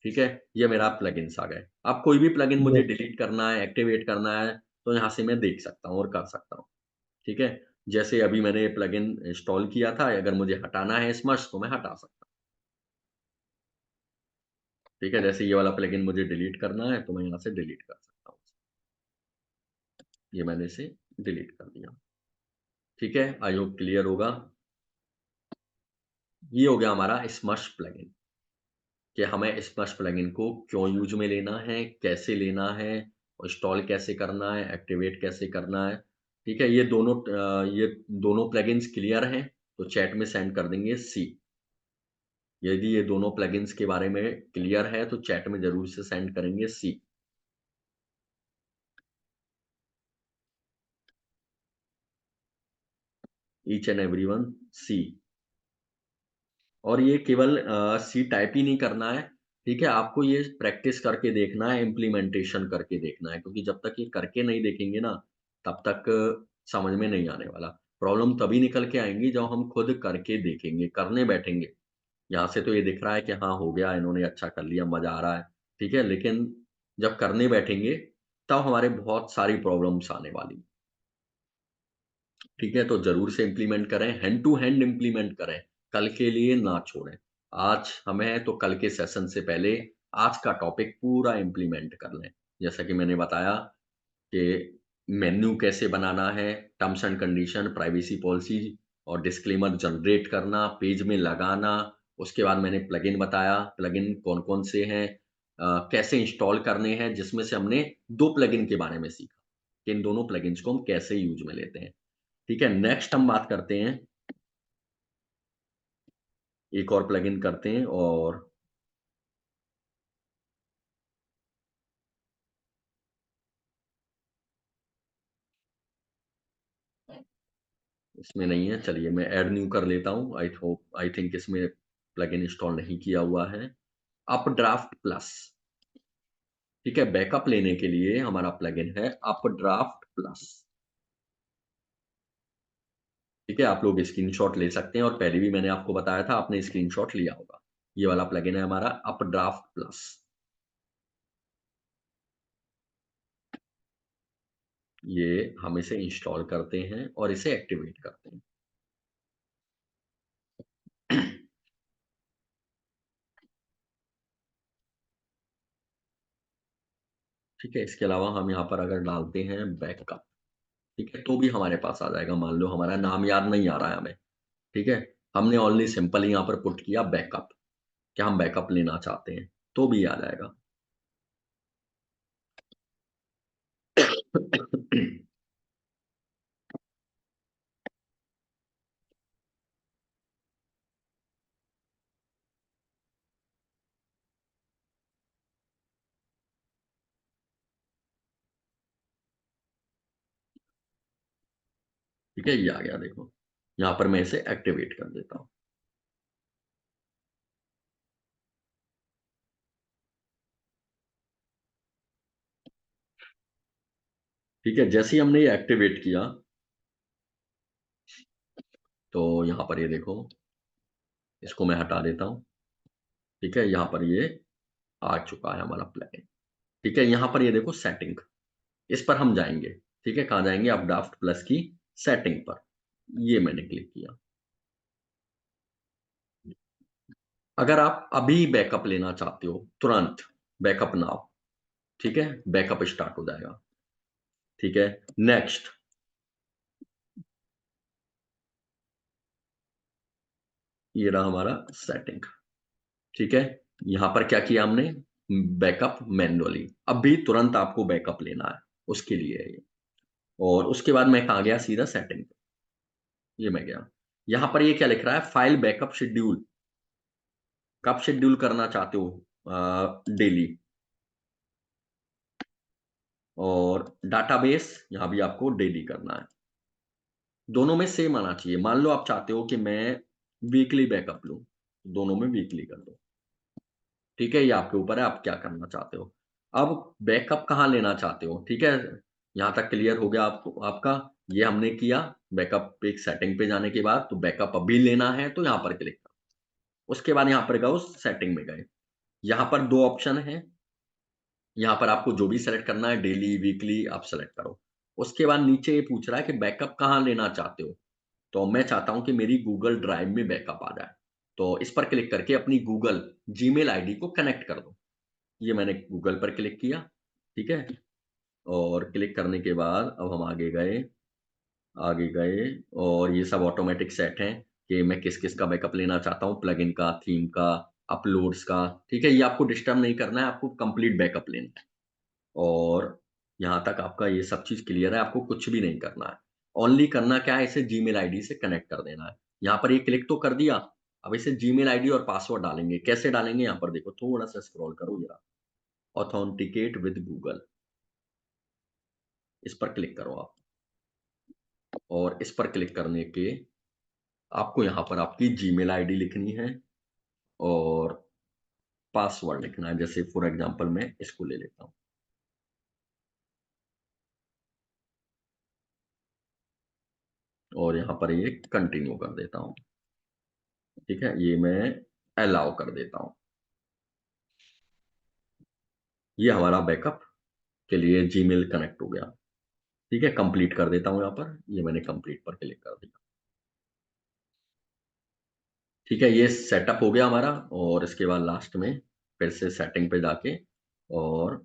ठीक है? ये मेरा प्लगइन्स आ गए। अब कोई भी प्लगइन मुझे Yes। डिलीट करना है, एक्टिवेट करना है, तो यहाँ से मैं देख सकता हूँ और कर सकता हूँ। ठीक है? जैसे अभी मैंने ये प्लगइन इंस्टॉल किया था, अगर मुझे हटाना है स्मश तो मैं हटा सकता हूँ। ठीक है? जैसे ये वाला प्लगइन मुझे डिलीट करना है तो मैं यहाँ से डिलीट कर सकता हूँ। ये मैंने इसे डिलीट कर दिया। ठीक है? आई होप क्लियर होगा। ये हो गया हमारा स्मश प्लगइन, कि हमें स्मश प्लगइन को क्यों यूज़ में लेना है, कैसे लेना है, इंस्टॉल कैसे करना है, एक्टिवेट कैसे करना है। ठीक है? ये दोनों प्लगइन्स क्लियर हैं, तो चैट में सेंड कर देंगे सी। यदि ये दोनों प्लगइन्स के बारे में क्लियर है तो चैट में ज़रूर से सेंड करेंगे सी। Each and everyone see. और ये केवल सी टाइप ही नहीं करना है। ठीक है? आपको ये प्रैक्टिस करके देखना है, इम्प्लीमेंटेशन करके देखना है, क्योंकि जब तक ये करके नहीं देखेंगे ना, तब तक समझ में नहीं आने वाला। प्रॉब्लम तभी निकल के आएँगी जब हम खुद करके देखेंगे, करने बैठेंगे। यहाँ से तो ये दिख रहा है कि हाँ, हो गया, इन्होंने अच्छा कर लिया, मज़ा आ रहा है। ठीक है? लेकिन जब करने बैठेंगे, तब हमारे बहुत सारी प्रॉब्लम्स आने वाली। ठीक है? तो ज़रूर से इम्प्लीमेंट करें, हैंड टू हैंड इम्प्लीमेंट करें, कल के लिए ना छोड़ें। आज हमें है तो कल के सेशन से पहले आज का टॉपिक पूरा इम्प्लीमेंट कर लें। जैसा कि मैंने बताया कि मेन्यू कैसे बनाना है, terms and condition, privacy policy और डिस्क्लेमर जनरेट करना, पेज में लगाना। उसके बाद मैंने प्लगइन बताया, प्लगइन कौन-कौन से हैं, कैसे इंस्टॉल करने हैं, जिसमें से हमने 2 प्लगइन के बारे में सीखा, कि इन दोनों प्लगइन्स को हम कैसे यूज़ में लेते हैं। ठीक है, नेक्स्ट हम बात करते हैं, एक और प्लगइन करते हैं और इसमें नहीं है, चलिए मैं ऐड न्यू कर लेता हूँ। आई थिंक इसमें प्लगइन इंस्टॉल नहीं किया हुआ है। अपड्राफ्ट प्लस, ठीक है, बैकअप लेने के लिए हमारा प्लगइन है अपड्राफ्ट प्लस। ठीक है, आप लोग स्क्रीनशॉट ले सकते हैं और पहले भी मैंने आपको बताया था, आपने स्क्रीनशॉट लिया होगा। ये वाला प्लगइन है हमारा अपड्राफ्ट प्लस। ये हम इसे इंस्टॉल करते हैं और इसे एक्टिवेट करते हैं। ठीक है, इसके अलावा हम यहाँ पर अगर डालते हैं बैकअप, ठीक है, तो भी हमारे पास आ जाएगा। मान लो हमारा नाम याद नहीं आ रहा है हमें, ठीक है, हमने ओनली सिंपली यहाँ पर पुट किया बैकअप, क्या हम बैकअप लेना चाहते हैं, तो भी आ जाएगा। ठीक है, ये आ गया देखो। यहाँ पर मैं इसे एक्टिवेट कर देता हूँ। ठीक है, जैसे ही हमने ये एक्टिवेट किया, तो यहाँ पर ये देखो, इसको मैं हटा देता हूँ। ठीक है, यहाँ पर ये आ चुका है हमारा प्लगइन। ठीक है, यहाँ पर ये देखो सेटिंग, इस पर हम जाएंगे। ठीक है, कहाँ जाएंगे? अपड्राफ्ट प्लस की सेटिंग पर, ये मैंने क्लिक किया। अगर आप अभी बैकअप लेना चाहते हो, तुरंत बैकअप नाउ, ठीक है, बैकअप स्टार्ट हो जाएगा। ठीक है, नेक्स्ट, ये रहा हमारा सेटिंग। ठीक है, यहां पर क्या किया हमने? Backup manually. अब भी तुरंत आपको बैकअप लेना है, उसके लिए है ये। और उसके बाद मैं कहा गया सीधा सेटिंग पे, ये मैं गया। यहां पर ये क्या लिख रहा है? फाइल बैकअप शेड्यूल, कब शेड्यूल करना चाहते हो? डेली। और डाटाबेस यहां भी आपको डेली करना है। दोनों में सेम आना चाहिए। मान लो आप चाहते हो कि मैं वीकली बैकअप लूं, दोनों में वीकली कर दो। ठीक है, ये आपके ऊपर है, आप क्या करना चाहते हो। अब बैकअप कहाँ लेना चाहते हो, ठीक है, यहाँ तक क्लियर हो गया आपको आपका। ये हमने किया, बैकअप पे एक सेटिंग पे जाने के बाद, तो बैकअप अभी लेना है तो यहाँ पर क्लिक करो। उसके बाद यहाँ पर गए, सेटिंग में गए, यहाँ पर 2 ऑप्शन हैं। यहाँ पर आपको जो भी सेलेक्ट करना है, डेली, वीकली, आप सेलेक्ट करो। उसके बाद नीचे ये पूछ रहा है कि बैकअप कहाँ लेना चाहते हो। तो मैं चाहता हूँ कि मेरी गूगल ड्राइव में बैकअप आ जाए। तो इस पर क्लिक करके अपनी गूगल जीमेल आईडी को कनेक्ट कर दो। ये मैंने गूगल पर क्लिक किया, ठीक है? और क्लिक करने के बाद अब हम आगे गए और ये सब ऑटोमैटिक सेट हैं कि मैं किस-किस का बैकअप लेना चाहता हूँ, प्लगइन का, थीम का, अपलोड्स का, ठीक है? ये आपको डिस्टर्ब नहीं करना है, आपको कंप्लीट बैकअप लेना है। और यहाँ तक आपका ये सब चीज़ क्लियर है, आपको कुछ भी नहीं करना है। ओनली करना क्या है, इसे जीमेल आईडी से कनेक्ट कर देना है। यहाँ पर ये क्लिक तो कर दिया, अब इसे जीमेल आईडी और पासवर्ड डालेंगे। कैसे डालेंगे? यहाँ पर देखो, थोड़ा-सा स्क्रॉल करो ज़रा, ऑथेंटिकेट विद गूगल, इस पर क्लिक करो आप। और इस पर क्लिक करने के आपको यहाँ पर आपकी जीमेल आईडी लिखनी है और पासवर्ड लिखना है। जैसे फॉर एग्जांपल मैं इसको ले लेता हूँ और यहाँ पर ये कंटिन्यू कर देता हूँ। ठीक है, ये मैं अलाउ कर देता हूँ। ये हमारा बैकअप के लिए जीमेल कनेक्ट हो गया। ठीक है, कंप्लीट कर देता हूँ यहाँ पर। ये मैंने कंप्लीट पर क्लिक कर दिया। ठीक है, ये सेटअप हो गया हमारा और इसके बाद लास्ट में फिर से सेटिंग पे जाके, और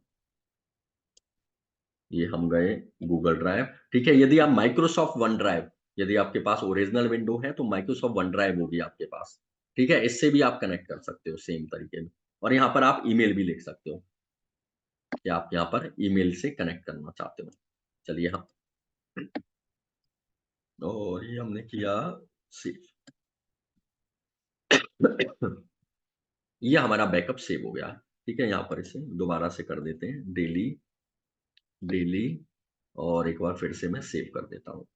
ये हम गए गूगल ड्राइव। ठीक है, यदि आप माइक्रोसॉफ्ट वन ड्राइव, यदि आपके पास ओरिजिनल विंडो है तो माइक्रोसॉफ्ट वन ड्राइव होगी आपके पास। ठीक है, इससे भी आप कनेक्ट कर सकते हो सेम तरीके में, और यहाँ पर आप ईमेल भी लिख सकते हो कि आप यहाँ पर ईमेल से कनेक्ट करना चाहते हो। चलिए हम, और ये हमने किया सेव। ये हमारा बैकअप सेव हो गया। ठीक है, यहाँ पर इसे दोबारा से कर देते हैं, डेली डेली, और एक बार फिर से मैं सेव कर देता हूँ।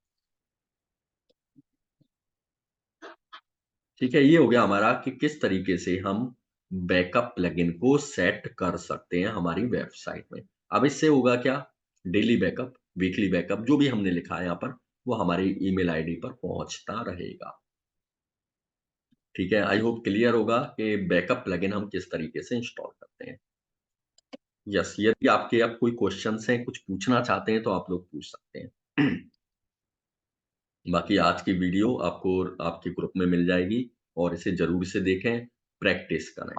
ठीक है, ये हो गया हमारा कि किस तरीके से हम बैकअप प्लगइन को सेट कर सकते हैं हमारी वेबसाइट में। अब इससे होगा क्या, डेली बैकअप, वीकली बैकअप, जो भी हमने लिखा है यहाँ पर, वो हमारी ईमेल आईडी पर पहुंचता रहेगा। ठीक है, आई होप क्लियर होगा कि बैकअप प्लगइन हम किस तरीके से इंस्टॉल करते हैं। यस, यदि आपके अब कोई क्वेश्चंस हैं, कुछ पूछना चाहते हैं, तो आप लोग पूछ सकते हैं। बाकी आज की वीडियो आपको आपके ग्रुप में मिल जाएगी, और इसे जरूर से देखें, प्रैक्टिस करें।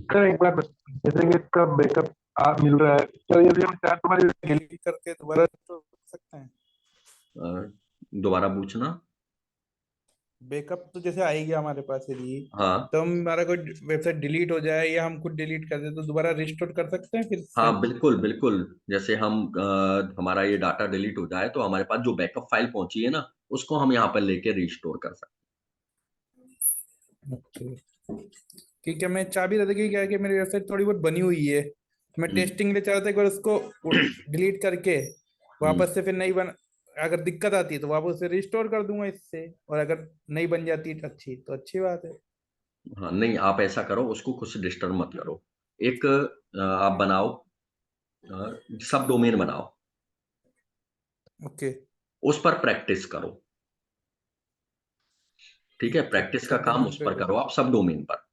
सर एक बार जैसे कि इसका बैकअप आप मिल रहा है, सर यदि हम चाहे तो हमारी डिलीट करके दोबारा तो कर सकते हैं। दोबारा पूछना। बैकअप तो जैसे आएगी हमारे पास यदि, हाँ तो हमारा कोई वेबसाइट डिलीट हो जाए या हम खुद डिलीट कर दे तो दोबारा रिस्टोर कर सकते हैं फिर से। हाँ, बिल्कुल बिल्कुल। जैसे हम हमारा ये डाटा डिलीट हो जाए, तो हमारे पास जो बैकअप फाइल पहुंची है ना, उसको हम यहाँ पर लेके रिस्टोर कर सकते ओके, क्योंकि मैं चाह भी रहा था कि क्या है कि मेरी वेबसाइट थोड़ी बहुत बनी हुई है, मैं हैं। टेस्टिंग के लिए चाह रहा था एक बार उसको डिलीट करके हम्म, वापस से फिर नहीं बन, अगर दिक्कत आती है तो वापस से रिस्टोर कर दूंगा इससे, और अगर नहीं बन जाती अच्छी तो अच्छी बात है। हाँ, नहीं, आप ऐसा करो, उसको खुद से डिस्टर्ब मत करो। एक आप बनाओ, सब डोमेन बनाओ, ओके, उस पर प्रैक्टिस करो। ठीक है, प्रैक्टिस का सब काम डोमेन उस पे पर करो आप, सब डोमेन पर।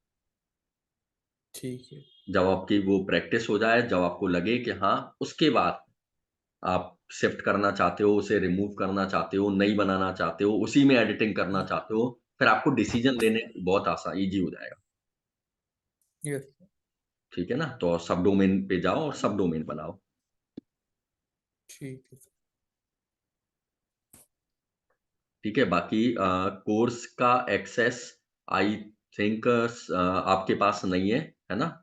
ठीक है। जब आपकी वो प्रैक्टिस हो जाए, जब आपको लगे कि हाँ, उसके बाद आप शिफ्ट करना चाहते हो, उसे रिमूव करना चाहते हो, नई बनाना चाहते हो, उसी में एडिटिंग करना चाहते हो, फिर आपको डिसीजन लेने बहुत आसान, ईजी हो जाएगा। यस, ठीक है ना, तो सब डोमेन पे जाओ और सब डोमेन बनाओ। ठीक है सर। ठीक है, बाकी कोर्स का एक्सेस आई थिंक आपके पास नहीं है ना?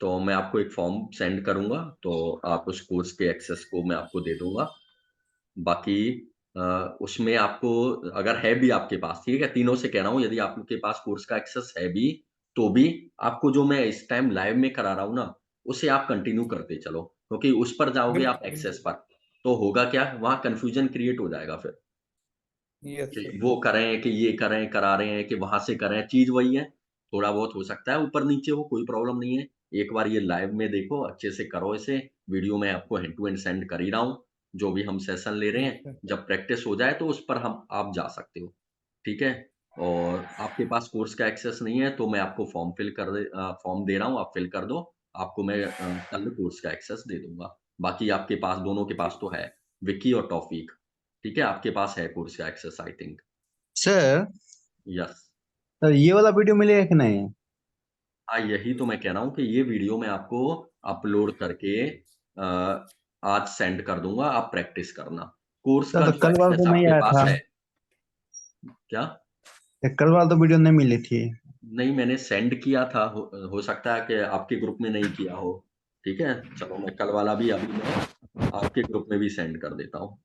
तो मैं आपको एक फॉर्म सेंड करूंगा, तो आप उस कोर्स के एक्सेस को मैं आपको दे दूंगा। बाकी अ, उसमें आपको, अगर है भी आपके पास, ठीक है, तीनों से कह रहा हूँ, यदि आपके पास कोर्स का एक्सेस है भी, तो भी आपको जो मैं इस टाइम लाइव में करा रहा हूँ ना, उसे आप कंटिन्यू करते चलो, क्योंकि उस पर जाओगे आप बिल्कुल एक्सेस बिल्कुल। पर, तो होगा क्या, वहाँ कंफ्यूजन क्रिएट हो जाएगा फिर, यस सर। कि वो करें कि ये करें, करा रहे हैं कि वहां से करें, चीज वही है। थोड़ा बहुत हो सकता है ऊपर नीचे हो, कोई प्रॉब्लम नहीं है। एक बार ये लाइव में देखो, अच्छे से करो इसे। वीडियो में आपको हैंड टू हैंड सेंड कर ही रहा हूँ, जो भी हम सेशन ले रहे ठीक हैं। है। जब प्रैक्टिस हो जाए तो उस पर हम आप जा सकते हो। ठीक है, और आपके पास कोर्स का एक्सेस नहीं है, तो मैं आपको फॉर्म दे रहा हूँ, आप फिल कर दो। आपको मैं कल कोर्स का एक्सेस दे दूंगा। बाकी आपके पास, दोनों के पास ठीक। तो है, विकी और टॉफीक। ठीक है, आपके पास है कोर्स का access I think. Sir, yes. Sir ये वाला वीडियो मिलेगा कि नहीं? हाँ, यही तो मैं कह रहा हूँ कि ये वीडियो मैं आपको अपलोड करके आज सेंड कर दूंगा, आप प्रैक्टिस करना। कोर्स सर का तो जो कल वाला एक्सेस तो नहीं आपके आया पास था। है, क्या? कल वाला तो वीडियो नहीं मिली थी। नहीं, मैंने सेंड किया था, हो सकता है कि आपके ग्रुप में नहीं किया हो। ठीक है, चलो मैं कल वाला भी अभी मैं आपके ग्रुप में भी सेंड कर देता हूँ।